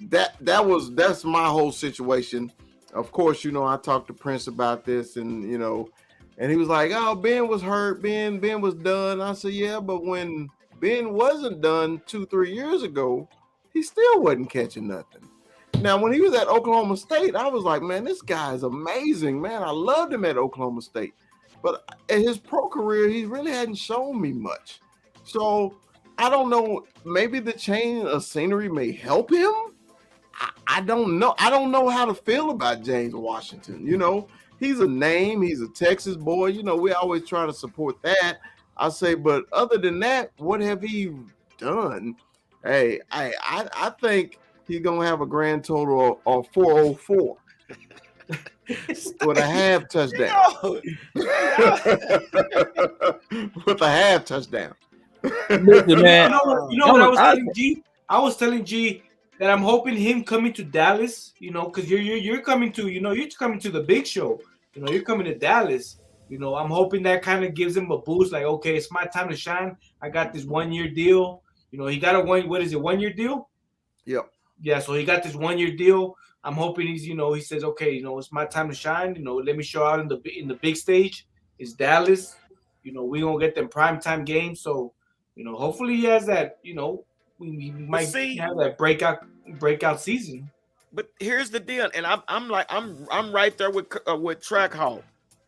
That's my whole situation. Of course, I talked to Prince about this, and and he was like, "Oh, Ben was hurt. Ben was done." I said, "Yeah, but when Ben wasn't done 2-3 years ago, he still wasn't catching nothing." Now, when he was at Oklahoma State, I was like, "Man, this guy is amazing, man. I loved him at Oklahoma State." But in his pro career, he really hadn't shown me much. So I don't know. Maybe the change of scenery may help him. I don't know. I don't know how to feel about James Washington. He's a name. He's a Texas boy. We always try to support that. I say, but other than that, what have he done? Hey, I think he's gonna have a grand total of 404 with a half touchdown. With a half touchdown. Listen, man. What I was telling G? I was telling G that I'm hoping him coming to Dallas, because you're coming to, you're coming to the big show. You're coming to Dallas. I'm hoping that kind of gives him a boost. Like, okay, it's my time to shine. I got this 1-year deal. he got a 1-year deal? Yep. Yeah, so he got this 1-year deal. I'm hoping he says, okay, it's my time to shine. Let me show out in the big stage. It's Dallas. We gonna get them primetime games. So, hopefully he has that. We might have that breakout season. But here's the deal, and I'm right there with Trackhawk.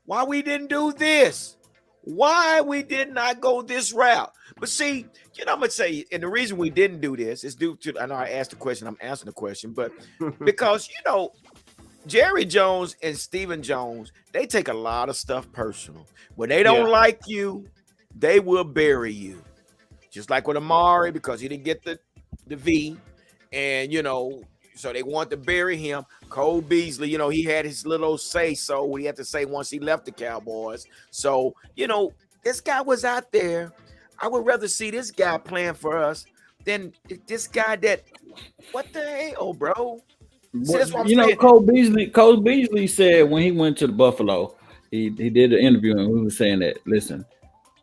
Why we didn't do this? Why we did not go this route? But see, I'm gonna say, and the reason we didn't do this is due to, I know I asked the question, I'm answering the question, but because Jerry Jones and Stephen Jones, they take a lot of stuff personal. When they don't like you, they will bury you. Just like with Amari, because he didn't get the V, and so they want to bury him. Cole Beasley, he had his little say-so what he had to say once he left the Cowboys. So, this guy was out there. I would rather see this guy playing for us than this guy that, what the hell, bro? See, that's what I'm saying. Cole Beasley said when he went to the Buffalo, he did an interview and he was saying that, listen,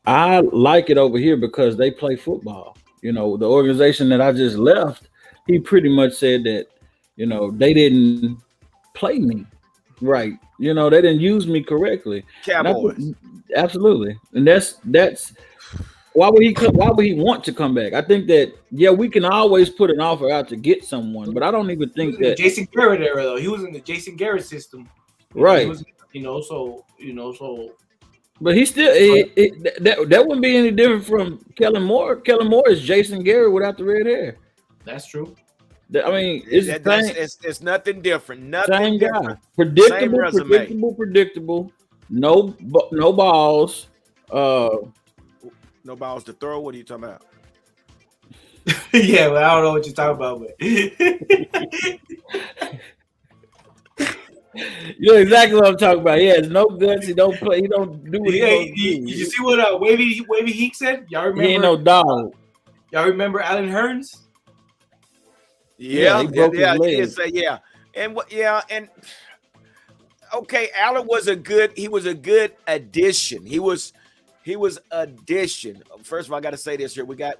I like it over here because they play football. The organization that I just left, he pretty much said that, they didn't play me right. They didn't use me correctly. Cowboys. Absolutely. And that's why would he want to come back? I think that, we can always put an offer out to get someone, but I don't even think that Jason Garrett era, though. He was in the Jason Garrett system. Right. He was, so but he still that wouldn't be any different from Kellen Moore. Kellen Moore is Jason Garrett without the red hair. That's true. I mean, it's nothing different. Nothing same different. Guy. Predictable. No balls. No balls to throw. What are you talking about? Yeah, well, I don't know what you're talking about, but you know exactly what I'm talking about. He has no guts. He don't play. He don't do what he do. You see what Wavy Heek said? Y'all remember? He ain't no dog. Y'all remember Allen Hurns? Yeah, he did say yeah. And okay, Allen was a good addition. He was addition. First of all, I got to say this here. We got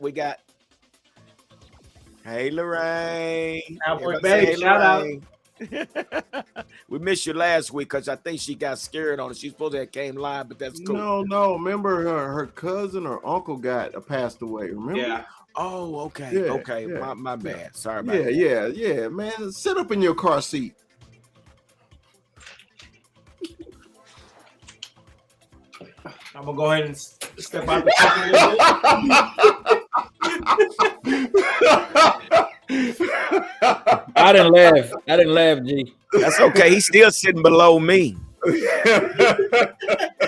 hey Lorraine. Hey, shout out. We missed you last week because I think she got scared on it. She's supposed to have came live, but that's cool. No. Remember her cousin or uncle passed away. Remember? Yeah. Oh, okay. Yeah, okay. yeah. My bad. Sorry about that. Yeah, man. Sit up in your car seat. I'm gonna go ahead and step out the I didn't laugh, G. That's okay. He's still sitting below me.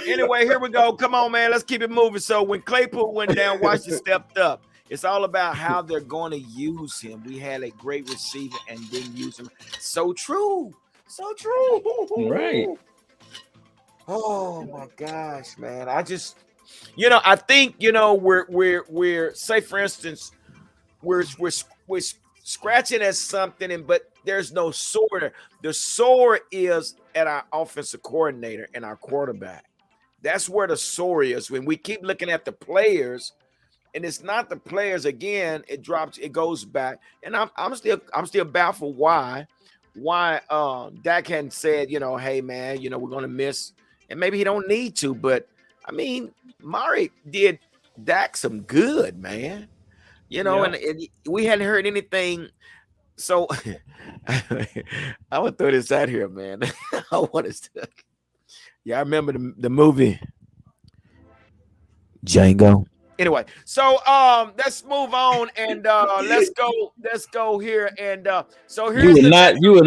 Anyway, here we go. Come on, man. Let's keep it moving. So when Claypool went down, Washington stepped up. It's all about how they're going to use him. We had a great receiver and didn't use him. So true. So true. Right. Oh my gosh, man. I just, I think, we're say for instance, we're scratching at something, but there's no sword. The sword is at our offensive coordinator and our quarterback. That's where the sword is. When we keep looking at the players, and it's not the players again, it goes back. And I'm still baffled why Dak hadn't said, hey man, we're gonna miss, and maybe he don't need to, but I mean, Murray did Dak some good, man. And we hadn't heard anything. So I would throw this out here, man. I want to. Yeah, I remember the movie Django. Anyway, so let's move on and let's go here and so here's you will not do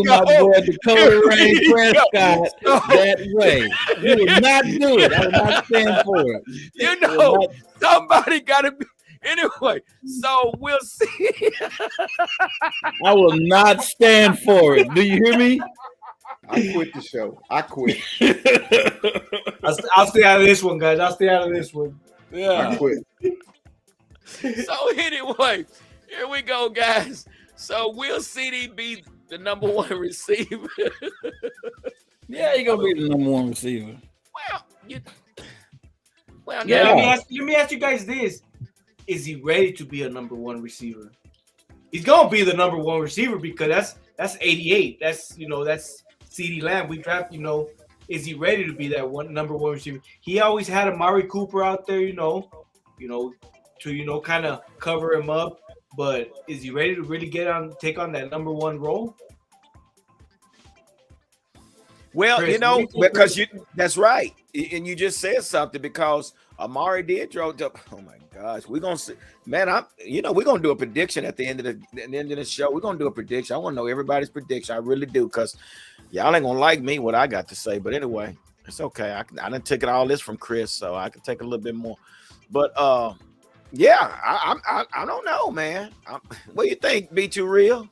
my boy Dakota Rain Prescott that way. You will not do it. I will not stand for it. Somebody gotta be anyway, so we'll see. I will not stand for it. Do you hear me? I quit the show. I quit. I'll stay out of this one, guys. I'll stay out of this one. Yeah. I quit. So anyway, here we go, guys. So will CD be the number one receiver? Yeah, he's gonna be the number one receiver. Well, let me ask you guys this. is he ready to be a number one receiver? He's gonna be the number one receiver because that's 88. That's CeeDee Lamb. We draft, is he ready to be that number one receiver? He always had Amari Cooper out there, to kind of cover him up. But is he ready to really take on that number one role? Well, Chris, because that's right. And you just said something because Amari did drove up. Oh my gosh. We're gonna see, man. We're gonna do a prediction at the end of the show. We're gonna do a prediction. I want to know everybody's prediction. I really do, because y'all ain't gonna like me what I got to say. But anyway, it's okay. I didn't take all this from Chris, so I can take a little bit more. But yeah, I don't know, man. What do you think, B2 Real?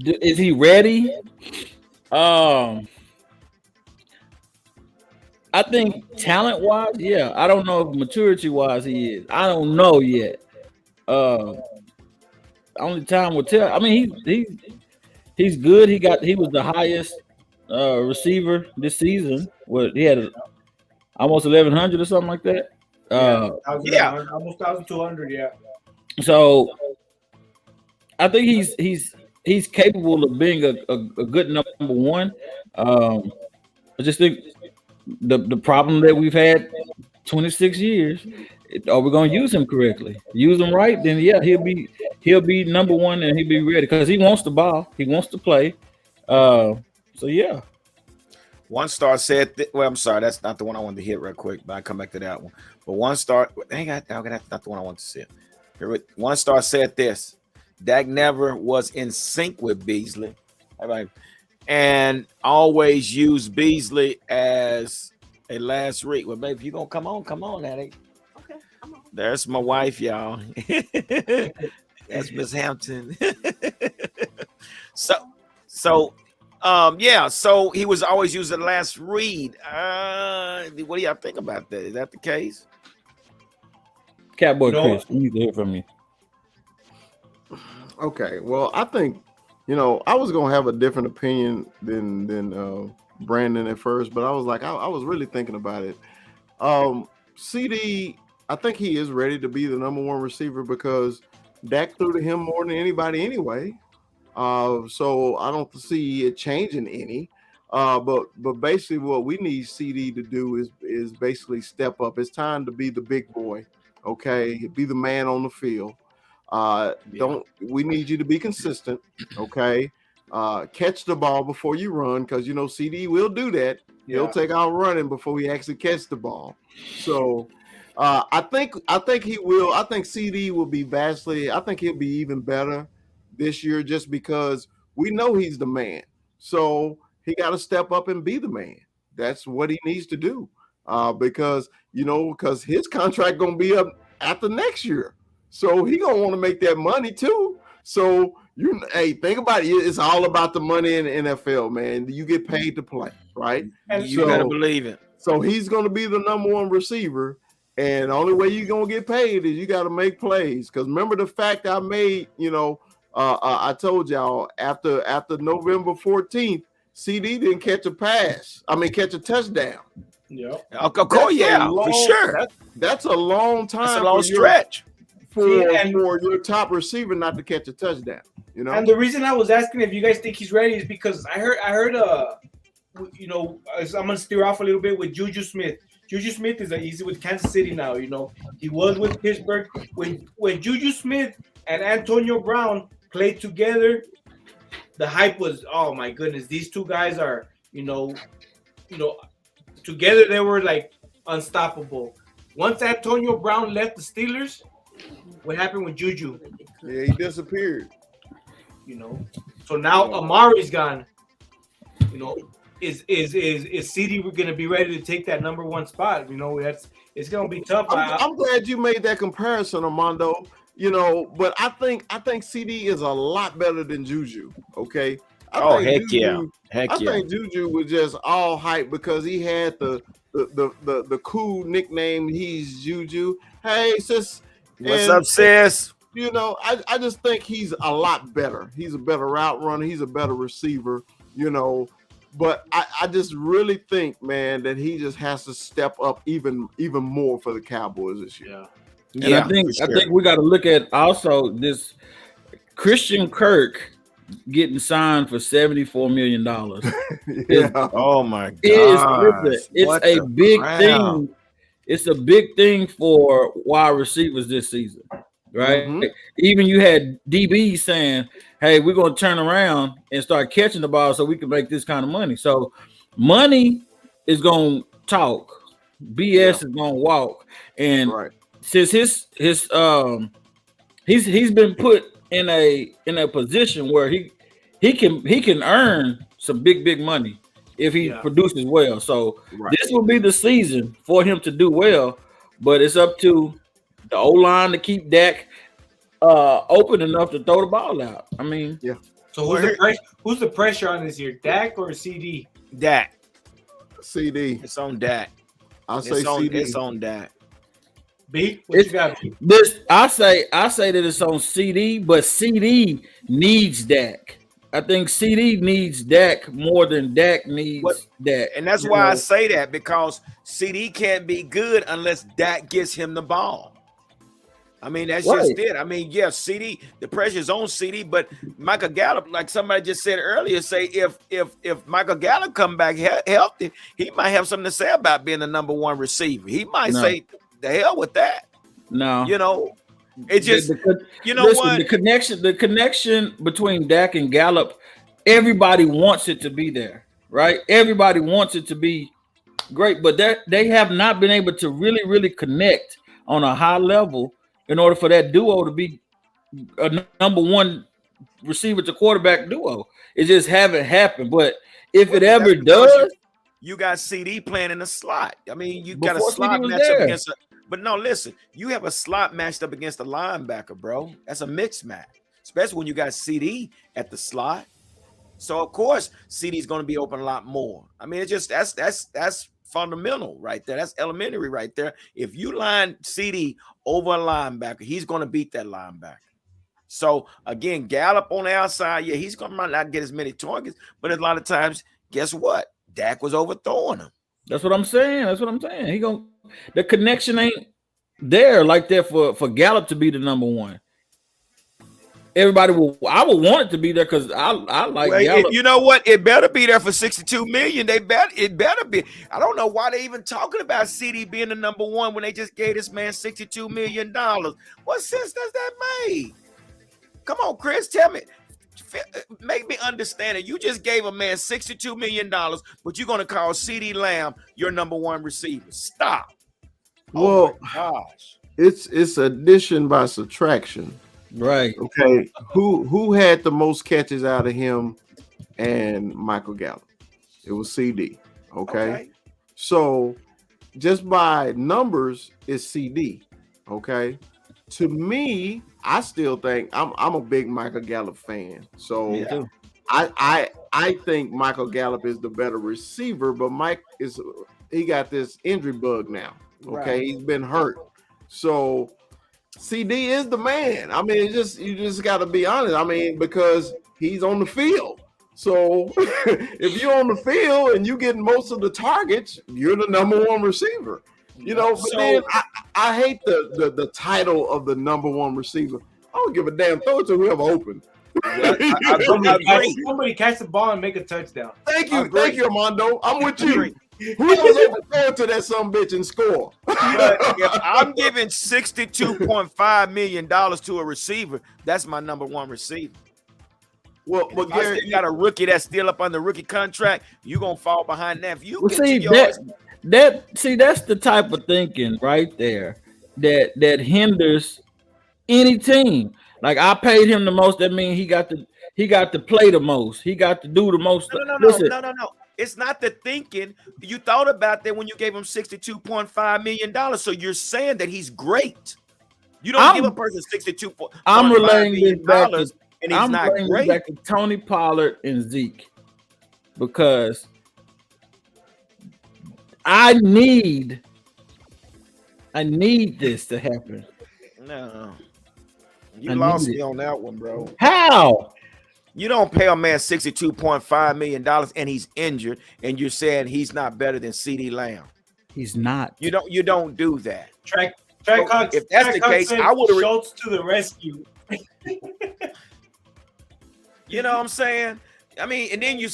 Is he ready? I think talent-wise, yeah. I don't know if maturity-wise he is. I don't know yet. Only time will tell. I mean, he's good. He was the highest receiver this season. He had almost 1,100 or something like that. Yeah, almost 1,200. Yeah. So I think he's capable of being a good number one. I just think the problem that we've had 26 years, are we going to use him correctly? Use him right, then yeah, he'll be number one and he'll be ready because he wants the ball, he wants to play. So yeah. One star said, well, I'm sorry, that's not the one I wanted to hit real quick, but I come back to that one. But one star, that's not the one I want to say. One star said this: Dak never was in sync with Beasley, and always used Beasley as a last read. Well, baby, if you're gonna come on, Eddie. Okay, come on. There's my wife, y'all. That's Miss Hampton. So he was always using the last read. What do y'all think about that? Is that the case? Cowboy Chris, we need to hear from you. Okay, well, I think I was gonna have a different opinion than Brandon at first, but I was like, I was really thinking about it. CD, I think he is ready to be the number one receiver because Dak threw to him more than anybody anyway. So I don't see it changing any. But basically what we need CD to do is basically step up. It's time to be the big boy. Okay, be the man on the field. We need you to be consistent. Okay, catch the ball before you run, because CD will do that. He'll take out running before he actually catch the ball. So I think he will. I think CD will be vastly. I think he'll be even better this year, just because we know he's the man. So he got to step up and be the man. That's what he needs to do. Because his contract gonna be up after next year, so he gonna want to make that money too. So think about it. It's all about the money in the NFL, man. You get paid to play, right? And you gotta believe it. So he's gonna be the number one receiver, and the only way you're gonna get paid is you got to make plays. Because remember the fact I made, I told y'all after November 14th, CD didn't catch a touchdown. Yeah. For sure. That's a long time. That's a long stretch for your top receiver not to catch a touchdown. And the reason I was asking if you guys think he's ready is because I heard I'm gonna steer off a little bit with Juju Smith. Juju Smith he's with Kansas City now. He was with Pittsburgh when Juju Smith and Antonio Brown played together. The hype was, oh my goodness, these two guys are, together they were like unstoppable. Once Antonio Brown left the Steelers, what happened with Juju? Yeah, he disappeared. So now Amari's gone. Is CD going to be ready to take that number one spot? It's going to be tough. I'm glad you made that comparison, Armando. But I think CD is a lot better than Juju. Okay. I think Juju was just all hype because he had the cool nickname. He's Juju. Hey, sis. What's up, sis? I just think he's a lot better. He's a better route runner. He's a better receiver. But I just really think, man, that he just has to step up even more for the Cowboys this year. And I think we got to look at also this Christian Kirk getting signed for $74 million. Yeah. Oh my God. It's a big thing. It's a big thing for wide receivers this season, right? Mhm. Even you had DB saying, hey, we're going to turn around and start catching the ball so we can make this kind of money. So money is going to talk. BS is going to walk. And since he's been put in a position where he can earn some big money if he produces well. So this will be the season for him to do well, but it's up to the O-line to keep Dak open enough to throw the ball out. I mean, So who's the pressure on this year, Dak or CD? Dak. CD. It's on Dak. I'll say CD. It's on Dak. B, what you got? B? I say that it's on CD, but CD needs Dak. I think CD needs Dak more than Dak needs Dak. And that's why I say that, because CD can't be good unless Dak gets him the ball. I mean, that's just it. I mean, CD, the pressure's on CD, but Michael Gallup, like somebody just said earlier, say if Michael Gallup come back healthy, he might have something to say about being the number one receiver. He might say, the hell with that. No. You know, it just, the connection between Dak and Gallup, everybody wants it to be there, right? Everybody wants it to be great, but they have not been able to really connect on a high level in order for that duo to be a number one receiver to quarterback duo. It just haven't happened. But if it ever does, you got CD playing in the slot. I mean, you got a slot matchup against but no, listen, you have a slot matched up against a linebacker, bro. That's a mixed match, especially when you got CD at the slot. So of course, CD is going to be open a lot more. I mean, it's just that's fundamental right there. That's elementary right there. If you line CD over a linebacker, he's going to beat that linebacker. So again, Gallup on the outside, he's going to might not get as many targets, but a lot of times, guess what? Dak was overthrowing him. That's what I'm saying. The connection ain't there like that for Gallup to be the number one. I would want it to be there because I like Gallup. You know what? It better be there for $62 million. It better be. I don't know why they even talking about CD being the number one when they just gave this man $62 million. What sense does that make? Come on, Chris, tell me. Make me understand it. You just gave a man $62 million, but you're going to call CD Lamb your number one receiver. Stop. Well, gosh. It's addition by subtraction. Right. Okay. Who had the most catches out of him and Michael Gallup? It was CD. Okay. So just by numbers, it's CD. Okay. To me, I still think I'm a big Michael Gallup fan. So I think Michael Gallup is the better receiver, but he got this injury bug now. Okay, he's been hurt. So CD is the man. I mean, you just got to be honest. I mean, because he's on the field. So if you're on the field and you getting most of the targets, you're the number one receiver. You know, but then I hate the title of the number one receiver. I don't give a damn. Throw it to whoever open. Somebody catch the ball and make a touchdown. Thank you, Armando. I'm with you. Who was able to throw to that some bitch and score? If I'm giving $62.5 million to a receiver, that's my number one receiver. Well, but Gary, you got a rookie that's still up on the rookie contract, you're gonna fall behind that. If you that's the type of thinking right there that hinders any team. Like, I paid him the most. That means he got to play the most. He got to do the most. No. It's not the thinking. You thought about that when you gave him $62.5 million. So you're saying that he's great. You don't give a person $62.5 million and he's not great. Back to Tony Pollard and Zeke, because I need this to happen. No. You lost me on that one, bro. How? You don't pay a man $62.5 million and he's injured, and you're saying he's not better than CD Lamb. He's not. You don't do that. if that's the case, I would have Schultz to the rescue. You know what I'm saying? I mean, and then you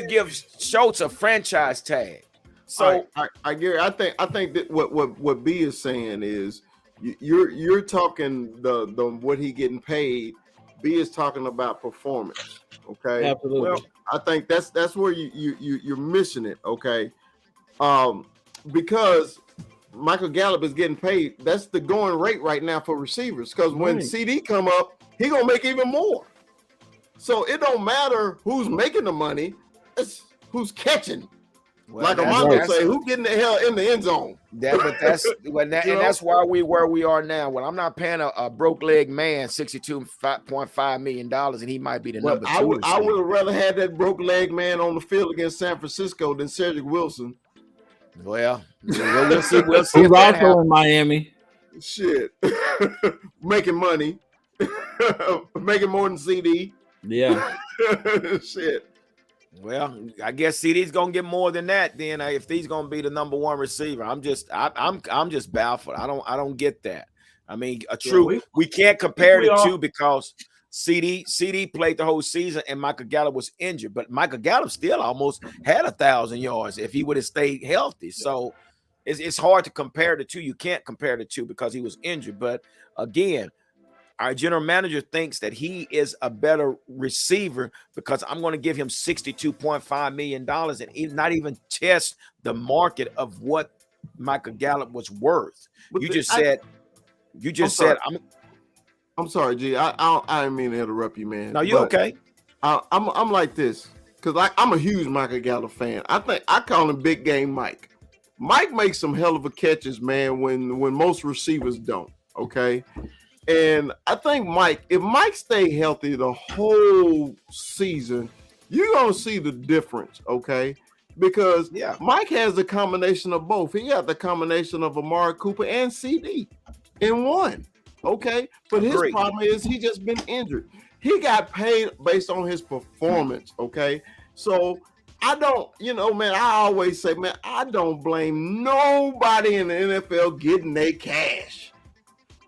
give Schultz a franchise tag. So I think that what B is saying is you're talking the what he getting paid. B is talking about performance. Okay. Absolutely. Well, I think that's where you're missing it. Okay. Because Michael Gallup is getting paid. That's the going rate right now for receivers. Because when CD come up, he gonna make even more. So it don't matter who's making the money; it's who's catching. Well, like Armando say, who getting the hell in the end zone? That's why we where we are now. Well, I'm not paying a broke leg man $62.5 million, and he might be the number two. I would have rather had that broke leg man on the field against San Francisco than Cedric Wilson. Well, we'll see. We'll see. He's also in Miami. Shit, making money, making more than CD. Yeah. Shit. Well, I guess CD's gonna get more than that. Then if he's gonna be the number one receiver, I'm just baffled. I don't get that. I mean, we can't compare the two because CD played the whole season and Michael Gallup was injured, but Michael Gallup still almost had 1,000 yards if he would have stayed healthy. So it's hard to compare the two. You can't compare the two because he was injured. But again, our general manager thinks that he is a better receiver because I'm going to give him $62.5 million and not even test the market of what Michael Gallup was worth. But you just said, I'm sorry, G. I didn't mean to interrupt you, man. No, you're okay. I'm like this because I'm a huge Michael Gallup fan. I call him Big Game Mike. Mike makes some hell of a catches, man, when most receivers don't. Okay. And I think if Mike stay healthy the whole season, you're going to see the difference, okay? Because Mike has the combination of both. He got the combination of Amari Cooper and CD in one, okay? But his problem is he just been injured. He got paid based on his performance, okay? So I don't, man, I always say, man, I don't blame nobody in the NFL getting their cash.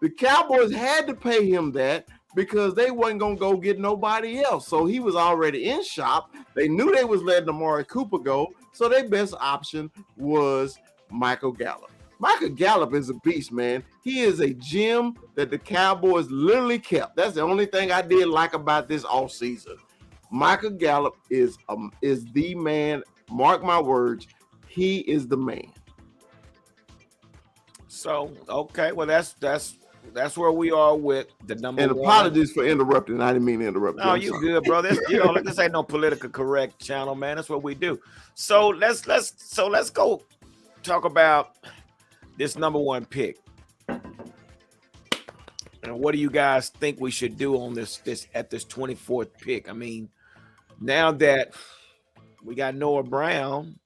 The Cowboys had to pay him that because they wasn't going to go get nobody else. So he was already in shop. They knew they was letting Amari Cooper go. So their best option was Michael Gallup. Michael Gallup is a beast, man. He is a gem that the Cowboys literally kept. That's the only thing I did like about this offseason. Michael Gallup is the man. Mark my words. He is the man. So, okay. Well, that's where we are with the number and one. Apologies for interrupting. I didn't mean to interrupt. No, you good, bro. This ain't no political correct channel, man. That's what we do. So let's go talk about this number one pick. And what do you guys think we should do on this 24th pick? I mean, now that we got Noah Brown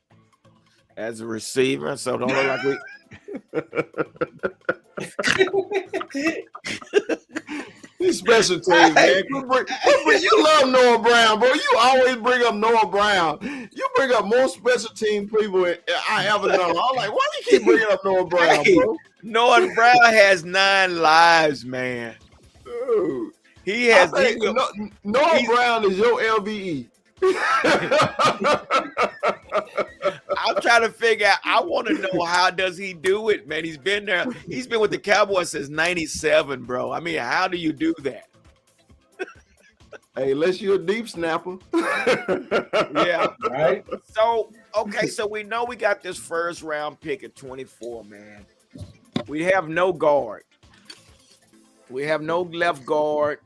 as a receiver, so don't look like we. These special teams, man. You love Noah Brown, bro. You always bring up Noah Brown. You bring up more special team people I ever know. I'm like, why do you keep bringing up Noah Brown, bro? Noah Brown has 9 lives, man. Dude, he has. Noah Brown is your LVE. I'm trying to figure out. I want to know how does he do it, man. He's been there. He's been with the Cowboys since '97, bro. I mean, how do you do that? Hey, unless you're a deep snapper. Yeah. Right. So, okay. So we know we got this first round pick at 24, man. We have no guard. We have no left guard.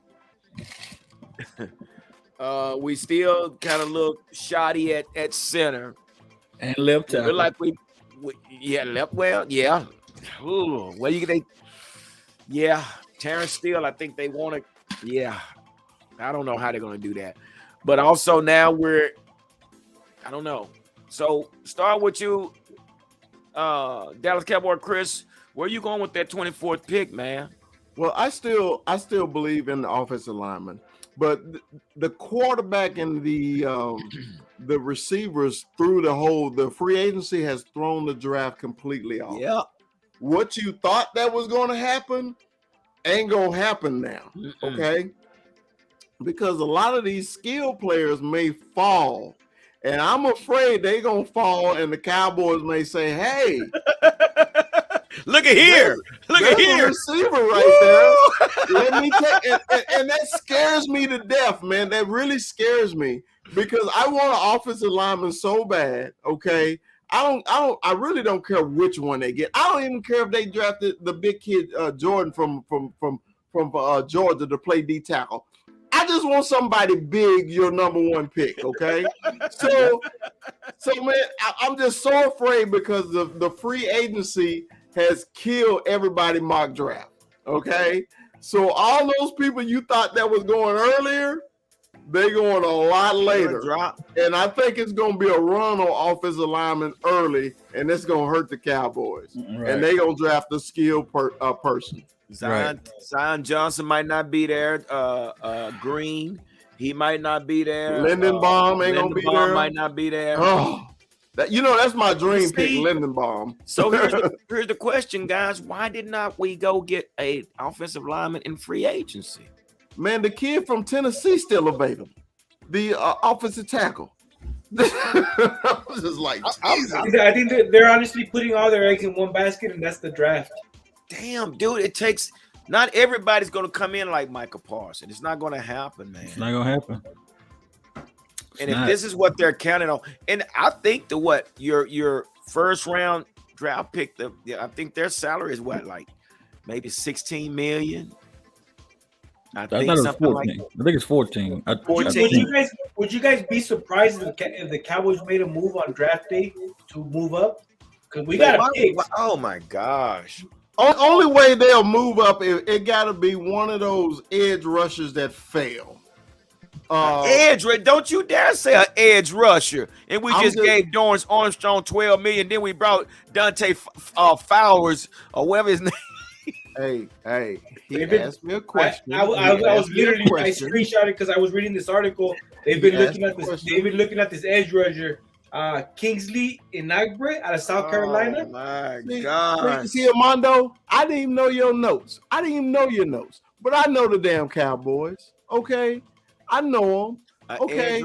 We still kind of look shoddy at center. And left tackle. We're like we left. Well, yeah. Ooh, well, Terrence Steele, I think they want to. Yeah, I don't know how they're going to do that. But also now I don't know. So start with you, Dallas Cowboy Chris. Where are you going with that 24th pick, man? Well, I still believe in the offensive lineman, but the quarterback and the receivers through the free agency has thrown the draft completely off. Yeah. what you thought that was going to happen ain't going to happen now. Okay? Because a lot of these skill players may fall. And I'm afraid they're going to fall, and the Cowboys may say, hey, look at here. Look at here. A receiver right there. Let me take and that scares me to death, man. That really scares me because I want an offensive lineman so bad. Okay. I really don't care which one they get. I don't even care if they drafted the big kid Jordan from Georgia to play D tackle. I just want somebody big, your number one pick, okay? So man, I'm just so afraid because the free agency has killed everybody mock draft, okay? So all those people you thought that was going earlier, they're going a lot later. And I think it's going to be a run on offensive linemen early, and it's going to hurt the Cowboys. Right. And they're going to draft a skilled person. Zion Johnson might not be there. Green, he might not be there. Lindenbaum ain't gonna be there. Might not be there. Oh, that's my dream pick, Lindenbaum. So here's the question, guys. Why did not we go get a offensive lineman in free agency? Man, the kid from Tennessee still available. The offensive tackle. I was just like, I think they're honestly putting all their eggs in one basket, and that's the draft. Damn, dude, it takes not everybody's going to come in like Michael Parsons. It's not going to happen, man. It's not going to happen. And if this is what they're counting on, and I think your first round draft pick, I think their salary is like maybe 16 million. I think it's 14. Like I think it's 14. 14. Would you guys be surprised if the Cowboys made a move on draft day to move up? Because we got a pick. Oh my gosh. Only way they'll move up, it got to be one of those edge rushers that fail. Don't you dare say an edge rusher. And we just gave Dorance Armstrong $12 million. Then we brought Dante Fowers or whatever his name. Hey, he asked me a question. I was literally I screenshot it because I was reading this article. They've been looking at this. They've been looking at this edge rusher. Kingsley Inagbre out of South Carolina. My God. See, Armando, I didn't even know your notes. But I know the damn Cowboys. Okay. I know them. Okay.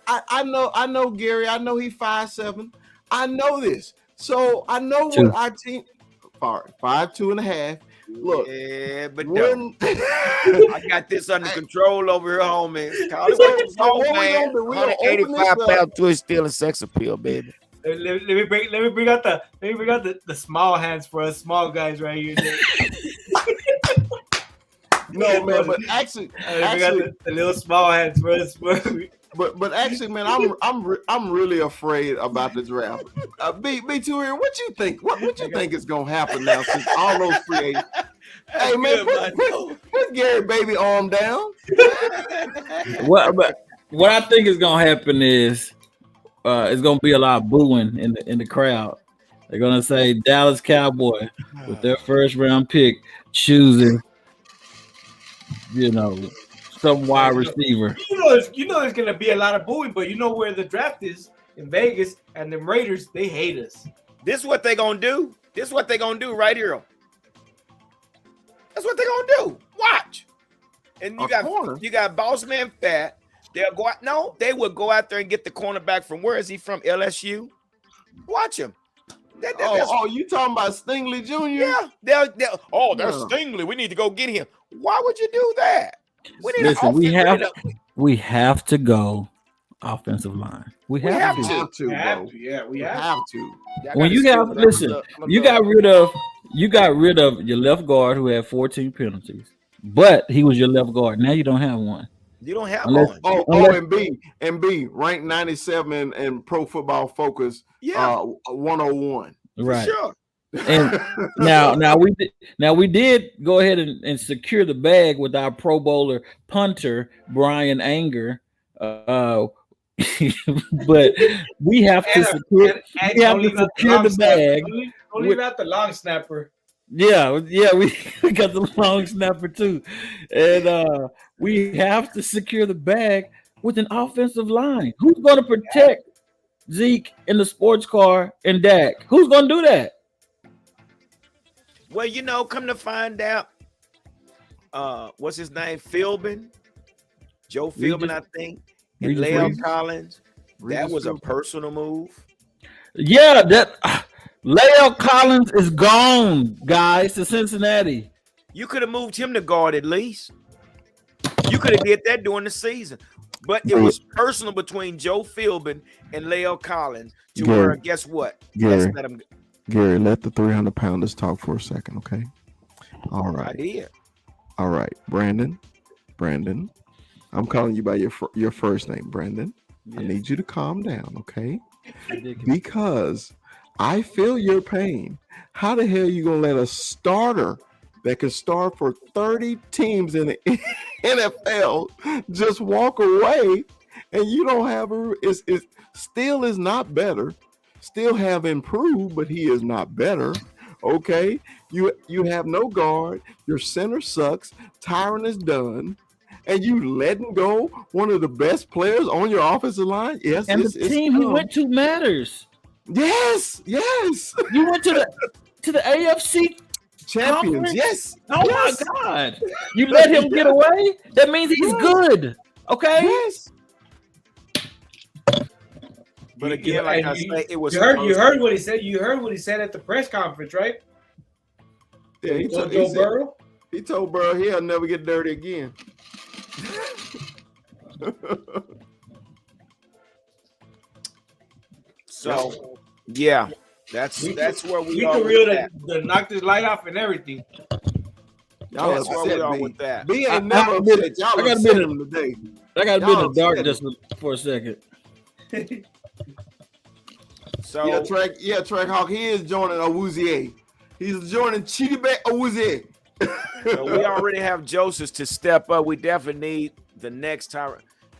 I know Gary. I know he's 5'7". I know this. So I know what our team 5'2.5". Look, yeah, but I got this under control over here, homie. Man. 185 pound twist, still a sex appeal, baby. Let me bring out the small hands for us small guys right here. No, man, but actually, the little small hands for us. But actually, man, I'm really afraid about the draft. B2 here, what you think? What you think is gonna happen now since all those free agents? Hey man, put Gary baby arm down. What I think is gonna happen is it's gonna be a lot of booing in the crowd. They're gonna say Dallas Cowboy with their first round pick choosing, some wide receiver. You know there's gonna be a lot of booing, but you know where the draft is in Vegas, and the Raiders, they hate us. This is what they gonna do. This is what they gonna do right here. That's what they gonna do. Watch. And you got Boss Man Fat. They'll go out. No, they will go out there and get the cornerback from where is he from? LSU. Watch him. You talking about Stingley Jr.? Yeah. They're Stingley. We need to go get him. Why would you do that? We have to go offensive line. We have to. When you got rid of your left guard who had 14 penalties, but he was your left guard. Now you don't have one. You don't have one. And B ranked 97 in Pro Football Focus. 101. Right. For sure. And now we did go ahead and secure the bag with our Pro Bowler punter Brian Anger, but we have to secure the bag. Don't leave out the long snapper. Yeah, we got the long snapper too, and we have to secure the bag with an offensive line. Who's going to protect Zeke in the sports car and Dak? Who's going to do that? Well, come to find out, what's his name? Philbin, Joe Philbin, I think, and Leo Collins. That was a personal move. Yeah, that Leo Collins is gone, guys, to Cincinnati. You could have moved him to guard at least. You could have did that during the season. But it was personal between Joe Philbin and Leo Collins to where, guess what? Gary, let the 300-pounders talk for a second, okay? All right. I did. All right, Brandon. I'm calling you by your first name, Brandon. Yes. I need you to calm down, okay? Because I feel your pain. How the hell are you going to let a starter that can start for 30 teams in the NFL just walk away, and you don't have still is not better, still have improved, but he is not better. Okay, you have no guard, your center sucks, Tyron is done, and you letting go one of the best players on your offensive line. Yes, and the team he went to matters. Yes. You went to the AFC champions. Conference? Yes. Oh my God! You let him get away? That means he's good. Okay. Yes. But again, like I say, it was. You heard what he said. You heard what he said at the press conference, right? Yeah, he told Burrow he'll never get dirty again. So, yeah, that's where we are. We can reel to knock this light off and everything. That's where we are with that. B ain't never upset. Y'all upset him today. I got to be in the dark just for a second. So Track Hawk. He is joining Awuzie. He's joining Chidibet Awuzie. So we already have Joseph to step up. We definitely need the next time.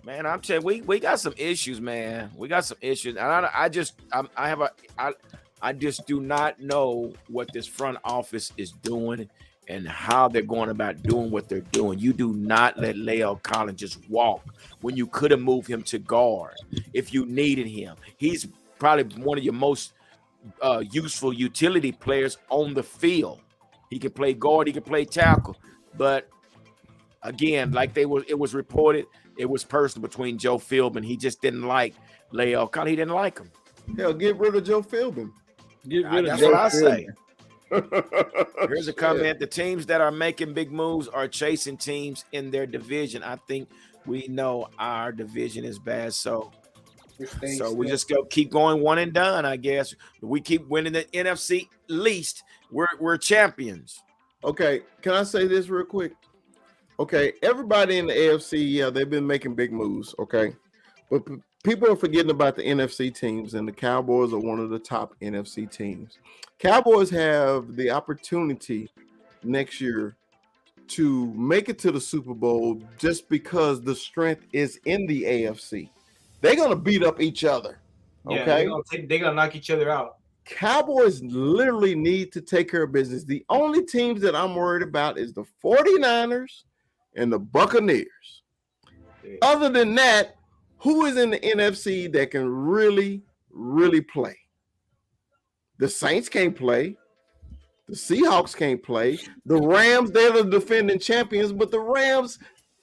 Man, I'm telling you, we got some issues, man. We got some issues. And I just do not know what this front office is doing and how they're going about doing what they're doing. You do not let Leo Collins just walk when you could have moved him to guard if you needed him. He's probably one of your most useful utility players on the field. He can play guard, he can play tackle. But again, it was reported, it was personal between Joe Philbin. He just didn't like Leo Collins. He didn't like him. Hell, get rid of Joe Philbin. That's what I say. Here's a comment. The teams that are making big moves are chasing teams in their division. I think we know our division is bad, so we just keep going one and done. I guess we keep winning the NFC least. We're champions. Okay, can I say this real quick? Okay, everybody in the AFC, they've been making big moves. Okay, but people are forgetting about the NFC teams, and the Cowboys are one of the top NFC teams. Cowboys have the opportunity next year to make it to the Super Bowl just because the strength is in the AFC. They're going to beat up each other. Okay? Yeah, they're going to knock each other out. Cowboys literally need to take care of business. The only teams that I'm worried about is the 49ers and the Buccaneers. Yeah. Other than that, who is in the NFC that can really, really play? The Saints can't play. The Seahawks can't play. The Rams, they're the defending champions, but the Rams,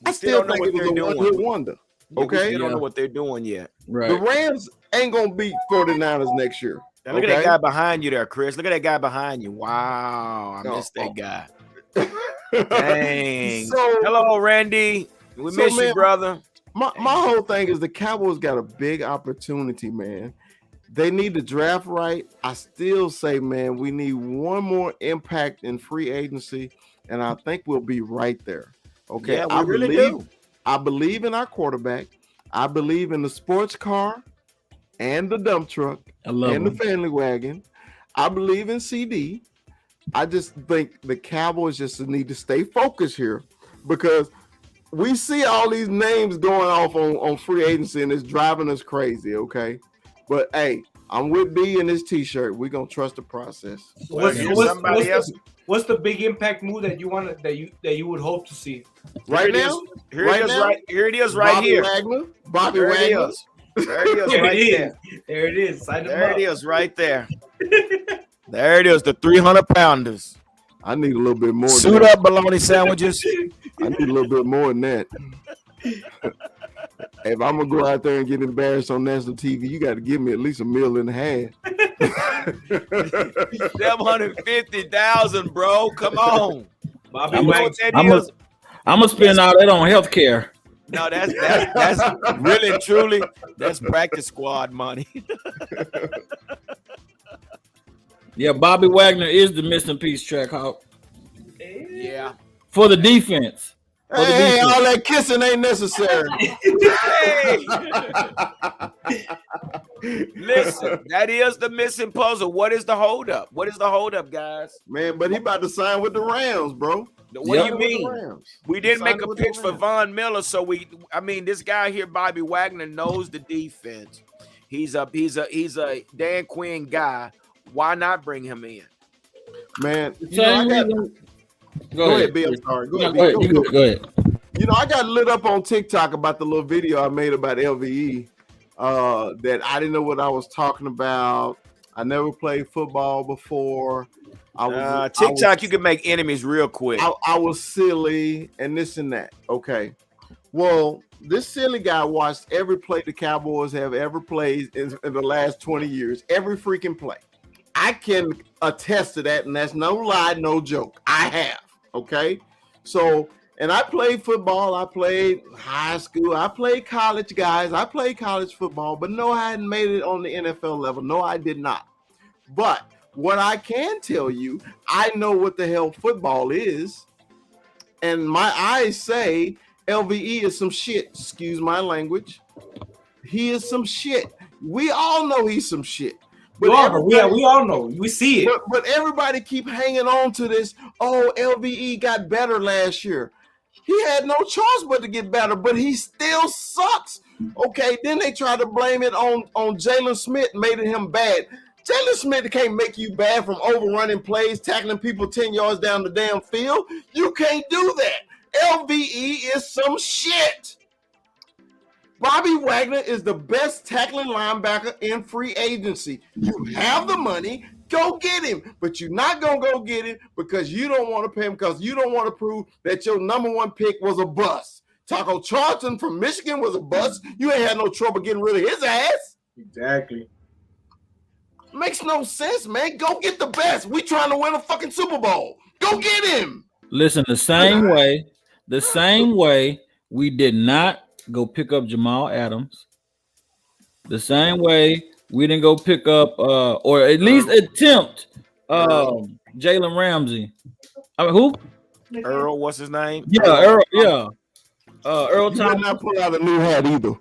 I still think it was a one-hit wonder. Okay? They don't know what they're doing yet. Right. The Rams ain't going to beat 49ers next year. Now look at that guy behind you there, Chris. Look at that guy behind you. Wow, I missed that guy. Dang. Hello, Randy. We miss you, brother. My whole thing is the Cowboys got a big opportunity, man. They need to draft right. I still say, man, we need one more impact in free agency, and I think we'll be right there. Okay, yeah, we really do. I believe in our quarterback. I believe in the sports car and the dump truck and the family wagon. I believe in CD. I just think the Cowboys just need to stay focused here because we see all these names going off on free agency and it's driving us crazy, okay? But hey, I'm with B in this T-shirt. We're gonna trust the process. What's the big impact move that you want that you would hope to see right now? Here it is right Bobby here. Wagner. Bobby Wagner. There it is right there. There it is. There it is right there. There it is. The 300-pounders. I need a little bit more. Suit up bologna sandwiches. I need a little bit more than that. If I'm gonna go out there and get embarrassed on national TV, you got to give me at least $1.5 million. 750,000, bro. Come on. Bobby I'm Wagner. gonna spend all that on healthcare. No, that's really truly that's practice squad money. Yeah, Bobby Wagner is the missing piece, Trackhawk, Yeah. for the defense. Hey, all that kissing ain't necessary. Hey. Listen, that is the missing puzzle. What is the holdup? What is the holdup, guys? Man, but he about to sign with the Rams, bro. What do you mean? We didn't make a pitch for Von Miller, so this guy here, Bobby Wagner, knows the defense. He's a Dan Quinn guy. Why not bring him in? Man, Go ahead, B. I'm sorry. Go ahead. Go ahead. You know, I got lit up on TikTok about the little video I made about LVE that I didn't know what I was talking about. I never played football before. TikTok, you can make enemies real quick. I was silly and this and that. Okay. Well, this silly guy watched every play the Cowboys have ever played in the last 20 years. Every freaking play. I can attest to that, and that's no lie, no joke. I have. Okay. So, and I played football. I played high school. I played college, guys. I played college football, but no, I hadn't made it on the NFL level. No, I did not. But what I can tell you, I know what the hell football is. And my eyes say LVE is some shit. Excuse my language. He is some shit. We all know he's some shit. We all know. We see it. But everybody keep hanging on to this. Oh, LVE got better last year. He had no choice but to get better, but he still sucks. Okay, then they try to blame it on Jalen Smith, making him bad. Jalen Smith can't make you bad from overrunning plays, tackling people 10 yards down the damn field. You can't do that. LVE is some shit. Bobby Wagner is the best tackling linebacker in free agency. You have the money, go get him. But you're not going to go get him because you don't want to pay him, because you don't want to prove that your number one pick was a bust. Taco Charlton from Michigan was a bust. You ain't had no trouble getting rid of his ass. Exactly. Makes no sense, man. Go get the best. We trying to win a fucking Super Bowl. Go get him. Listen, the same way we did not go pick up Jamal Adams. The same way we didn't go pick up or at least attempt Jalen Ramsey. I mean, who? Earl, what's his name? Yeah, Earl. Yeah, Earl You Thomas. did not pull out a new hat either.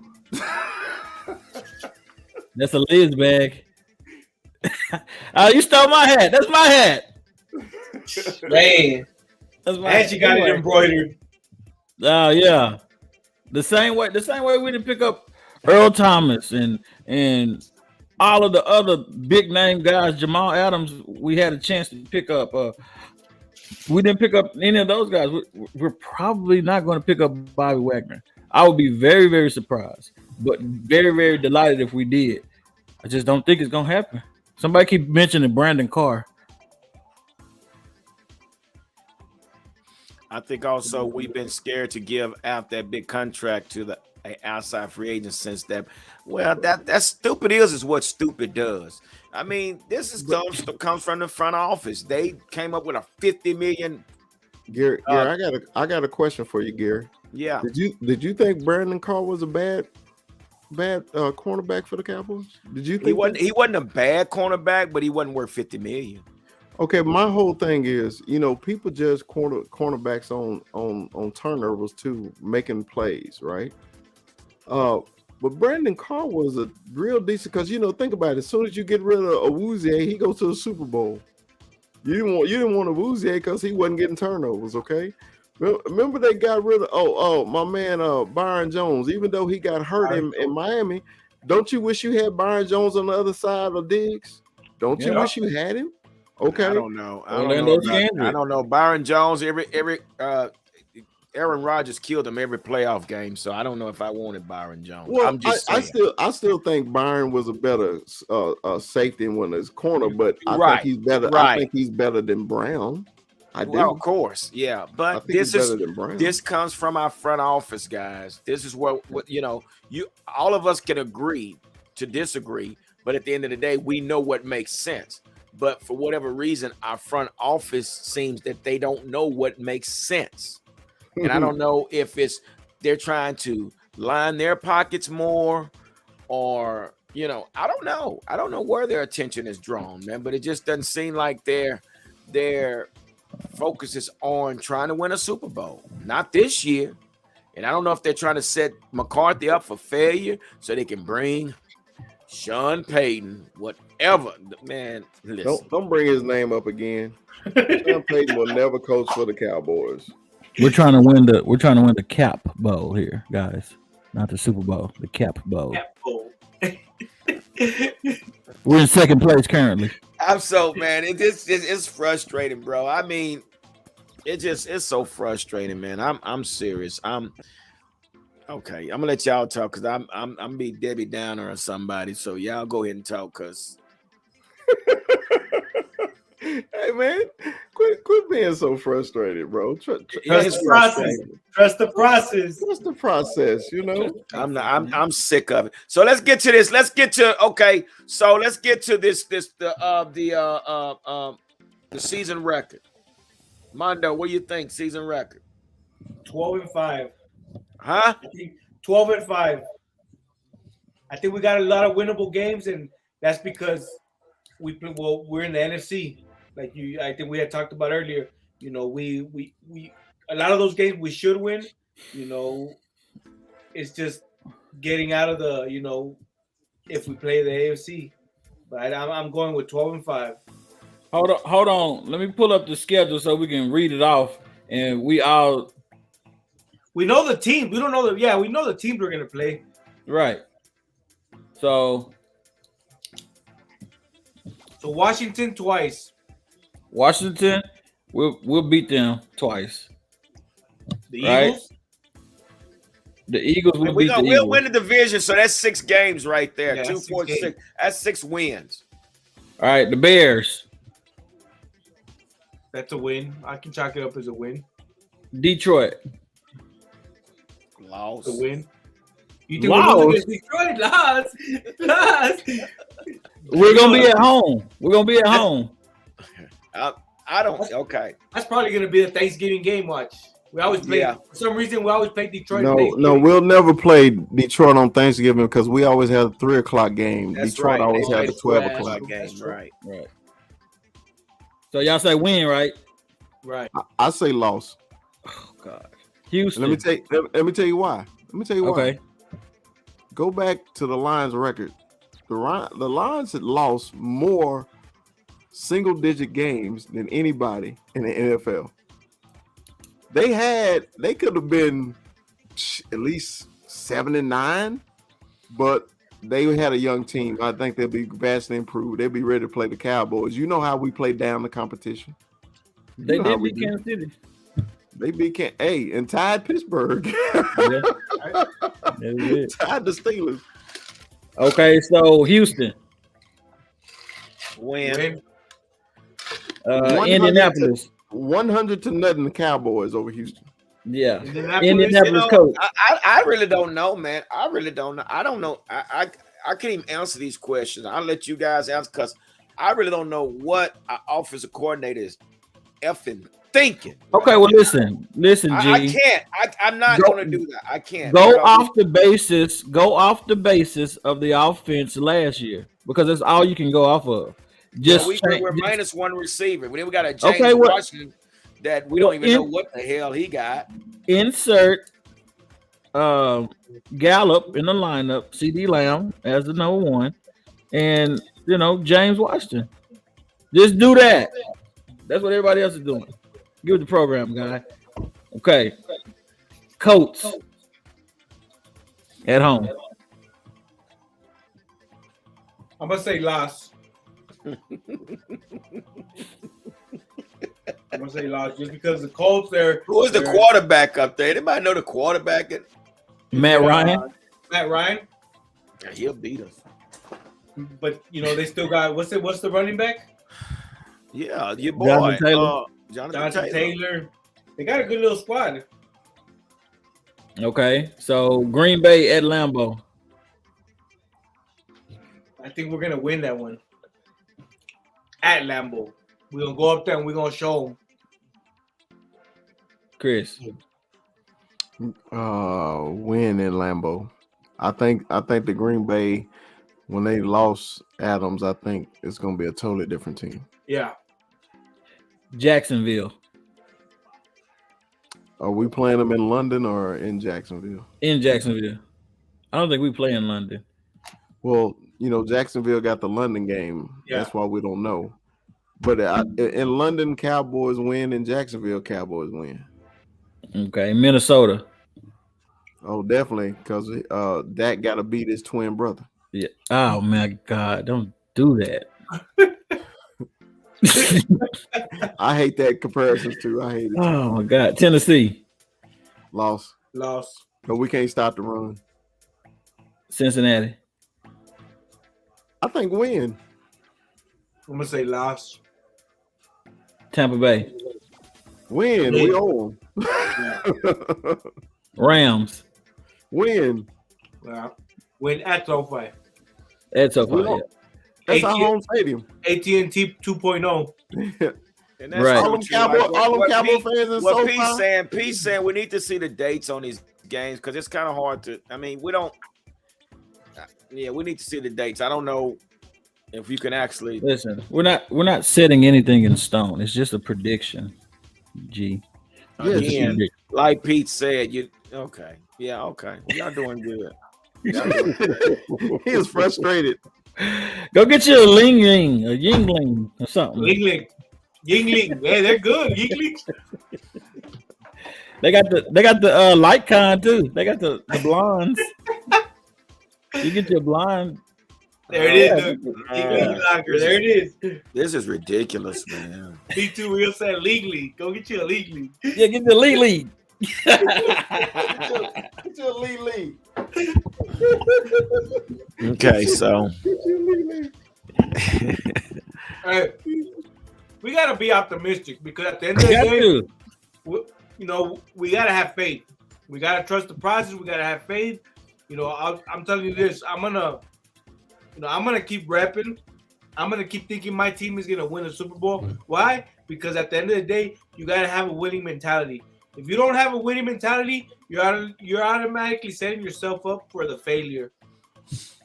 That's a Liz bag. You stole my hat. That's my hat. Man, That's my and she got it embroidered. Yeah. The same way we didn't pick up Earl Thomas and all of the other big name guys, Jamal Adams, we had a chance to pick up. We didn't pick up any of those guys. We're probably not going to pick up Bobby Wagner. I would be very, very surprised, but very, very delighted if we did. I just don't think it's going to happen. Somebody keep mentioning Brandon Carr. I think also we've been scared to give out that big contract to the outside free agent since that. Well, that stupid is what stupid does. I mean, this is stuff comes from the front office. They came up with a $50 million. Gary, I got a question for you, Gary. Yeah. Did you think Brandon Carr was a bad cornerback for the Cowboys? Did you think he wasn't a bad cornerback, but he wasn't worth $50 million. Okay, my whole thing is, people judge cornerbacks on turnovers too, making plays, right? But Brandon Carr was a real decent, because think about it. As soon as you get rid of Awuzie, he goes to the Super Bowl. You didn't want Awuzie because he wasn't getting turnovers. Okay, remember they got rid of my man Byron Jones. Even though he got hurt in Miami, don't you wish you had Byron Jones on the other side of Diggs? Don't you wish you had him? Okay, I don't know. Byron Jones, Aaron Rodgers killed him every playoff game, so I don't know if I wanted Byron Jones. Well, I'm just saying. I still think Byron was a better safety when his corner, but I think he's better. Right. I think he's better than Brown. I do. Well, of course, yeah. I But think he's better than Brown. this comes from our front office, guys. This is what you all of us can agree to disagree, but at the end of the day, we know what makes sense. But for whatever reason, our front office seems that they don't know what makes sense. And I don't know if they're trying to line their pockets more, or I don't know. I don't know where their attention is drawn, man. But it just doesn't seem like their focus is on trying to win a Super Bowl. Not this year. And I don't know if they're trying to set McCarthy up for failure so they can bring Sean Payton, whatever. Man, listen. Don't bring his name up again. Sean Payton will never coach for the Cowboys. We're trying to win the Cap Bowl here, guys. Not the Super Bowl, the Cap Bowl. Cap Bowl. We're in second place currently. Man, it's frustrating, bro. I mean, it's so frustrating, man. I'm serious. Okay. I'm gonna let y'all talk because I'm be Debbie Downer or somebody. So y'all go ahead and talk, cause Hey man, quit being so frustrated, bro. Trust the process. Trust the process. Trust the process. I'm sick of it. So let's get to this. Let's get to the season record. Mondo, what do you think? Season record? 12-5. Huh? I think 12-5. I think we got a lot of winnable games, and that's because we're in the NFC. I think we had talked about earlier. We a lot of those games we should win. It's just getting out of the if we play the AFC. But I'm going with 12-5. Hold on. Let me pull up the schedule so we can read it off, and we know the team. We don't know we know the teams we're gonna play. Right. So Washington twice. Washington, we'll beat them twice. The Eagles. The Eagles will beat the Eagles. We'll win the division, so that's 6 games right there. Yeah, 2, 4, 6. That's 6 wins. All right, the Bears. That's a win. I can chalk it up as a win. Detroit. Loss. A win. You think we're losing against Detroit? Loss. We're gonna be at home. We're gonna be at home. I don't. Okay. That's probably going to be a Thanksgiving game. Watch. We always play. Yeah. For some reason, we always play Detroit. No, we'll never play Detroit on Thanksgiving because we always have a 3:00 game. That's Detroit right. always has a 12:00 game. Right. So y'all say win, right? Right. I say loss. Oh God. Houston. Let me tell you why. Okay. Go back to the Lions record. The Lions had lost more single-digit games than anybody in the NFL. They could have been at least 7-9, but they had a young team. I think they'll be vastly improved. They'll be ready to play the Cowboys. You know how we play down the competition. They did beat Kansas City. They beat and tied Pittsburgh. Yeah. Tied the Steelers. Okay, so Houston. Win. Indianapolis. 100-0 the Cowboys over Houston. Yeah. Indianapolis coach. I really don't know, man. I really don't know. I don't know. I can't even answer these questions. I'll let you guys answer because I really don't know what our offensive coordinator is effing thinking. Okay, well, listen, G. I can't. I'm not going to do that. I can't. Go off the basis of the offense last year because that's all you can go off of. We're minus one receiver. Then we got a James Washington that we don't even know what the hell he got. Insert Gallup in the lineup, CD Lamb as the number 1, and James Washington. Just do that. That's what everybody else is doing. Give it the program, guy. Okay. Colts at home. I'm gonna say loss. I'm gonna say loss just because the Colts there. Who is the quarterback up there? Anybody know the quarterback? Matt Ryan. Matt Ryan. Yeah, he'll beat us. But they still got what's the running back? Yeah, your boy. Jonathan Taylor. They got a good little squad. Okay, so Green Bay at Lambeau. I think we're gonna win that one at Lambeau. We're gonna go up there and we're gonna show them. Chris. Win in Lambeau. I think the Green Bay, when they lost Adams, I think it's gonna be a totally different team. Yeah. Jacksonville. Are we playing them in London or in Jacksonville? In Jacksonville. I don't think we play in London. Well, Jacksonville got the London game. Yeah. That's why we don't know. But in London, Cowboys win. In Jacksonville, Cowboys win. Okay, Minnesota. Oh, definitely, because Dak got to beat his twin brother. Yeah. Oh my God! Don't do that. I hate that comparisons too. I hate it. Oh my God! Tennessee. Lost. But we can't stop the run. Cincinnati. I think win. I'm gonna say loss. Tampa Bay. Win. We own. Rams. Win. Win at SoFi. At SoFi. That's our home stadium. AT&T 2.0. And that's Right. All them Cowboy fans in What SoFi. Pete's saying, we need to see the dates on these games because it's kind of hard to. I mean, we don't. Yeah, we need to see the dates. I don't know if you can actually Listen. We're not setting anything in stone. It's just a prediction. G. again, like Pete said. Okay? Yeah, okay. Y'all doing good. He is frustrated. Go get you a ling-ling, a yingling, or something. Yingling. Hey, they're good. Yingling. They got the light kind too. They got the blondes. You get your blonde. There it is, dude. Yingling locker. There it is. This is ridiculous, man. B2 Real said legally. Go get you a legally. Yeah, get the league. Get your lead. Okay, so Hey, we gotta be optimistic because at the end of the day, we gotta have faith. We gotta trust the process. We gotta have faith. I'm telling you this. I'm gonna keep repping. I'm gonna keep thinking my team is gonna win the Super Bowl. Why? Because at the end of the day, you gotta have a winning mentality. If you don't have a winning mentality, you're automatically setting yourself up for the failure,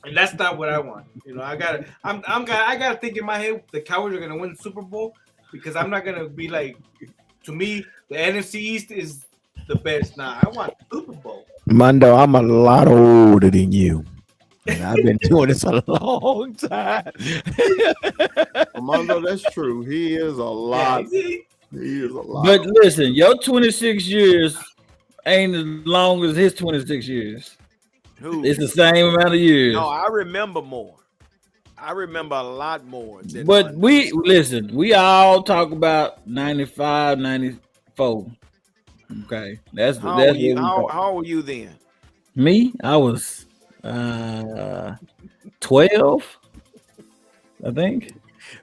and that's not what I want. I gotta think in my head the Cowboys are gonna win the Super Bowl because I'm not gonna be like, to me, the NFC East is the best. Nah, I want the Super Bowl. Mondo, I'm a lot older than you. And I've been doing this a long time. Mondo, that's true. He is a lot. He is a lot. But listen, your 26 years ain't as long as his 26 years. It's the same amount of years. No, I remember more. I remember a lot more. But we all talk about 95, 94. Okay. How old were you then? Me? I was 12, I think.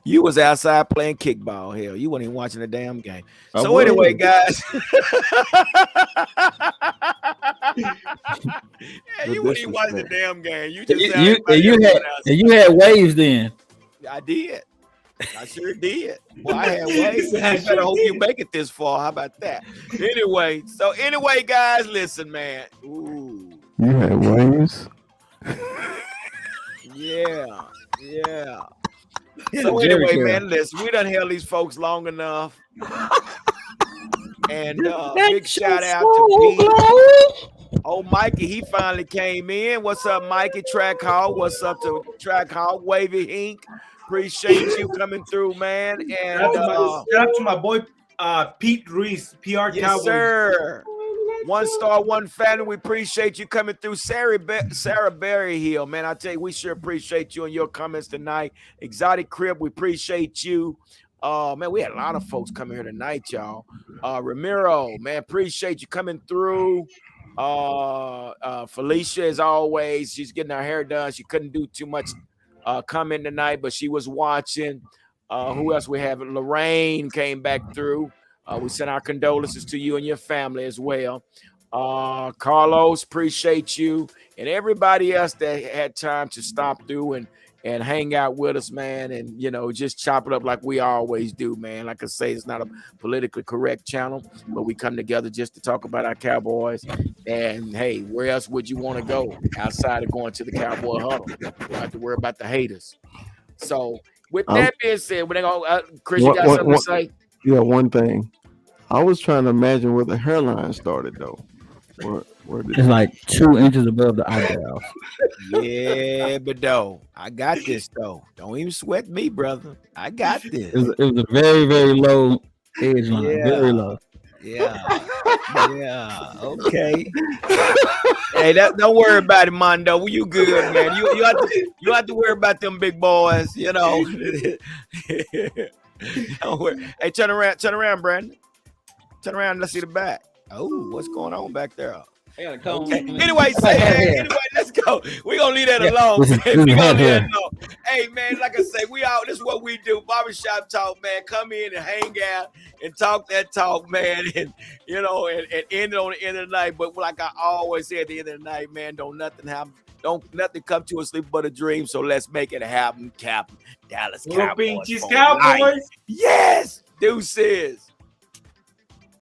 You was outside playing kickball. Hell, you weren't even watching the damn game. So anyway, guys, you weren't even watching the damn game. You just you had waves then. I did. I sure did. Well, I had waves. I better hope you make it this far. How about that? Anyway, guys, listen, man. Ooh. You had waves. Yeah. So anyway, man, listen, we done held these folks long enough. And big shout out to Pete. Oh, Mikey, he finally came in. What's up, Mikey? Track Hall. What's up to Track Hall? Wavy Hink. Appreciate you coming through, man. And shout out to my boy Pete Reese, PR yes, Cowboys. Sir. 1 star, 1 family. We appreciate you coming through. Sarah Berryhill, man. I tell you, we sure appreciate you and your comments tonight. Exotic Crib, we appreciate you. Man, we had a lot of folks coming here tonight, y'all. Ramiro, man, appreciate you coming through. Felicia, as always, she's getting her hair done. She couldn't do too much comment tonight, but she was watching. Who else we have? Lorraine came back through. We send our condolences to you and your family as well. Carlos, appreciate you, and everybody else that had time to stop through and hang out with us, man, and just chop it up like we always do, man. Like I say, it's not a politically correct channel, but we come together just to talk about our Cowboys. And hey, where else would you want to go outside of going to the Cowboy huddle? You don't have to worry about the haters. So with that being said, when they go, Chris, you got something to say? Yeah, one thing. I was trying to imagine where the hairline started though. It's like 2 inches above the eyebrows. Yeah, but though, I got this though. Don't even sweat me, brother. I got this. It was a very, very low edge line. Yeah. Very low. Yeah. Okay. Hey, don't worry about it, Mondo. You good, man. You have to worry about them big boys. Don't worry. Hey, turn around, Brandon. Turn around. Let's see the back. Oh, what's going on back there? Okay. Anyway, let's go. We're gonna leave that alone. Hey, man, like I say, this is what we do. Barbershop talk, man. Come in and hang out and talk that talk, man. And and end it on the end of the night. But like I always say at the end of the night, man, don't nothing come to us sleep but a dream. So let's make it happen, Captain. Dallas Cowboys. Cowboys. Yes, deuces.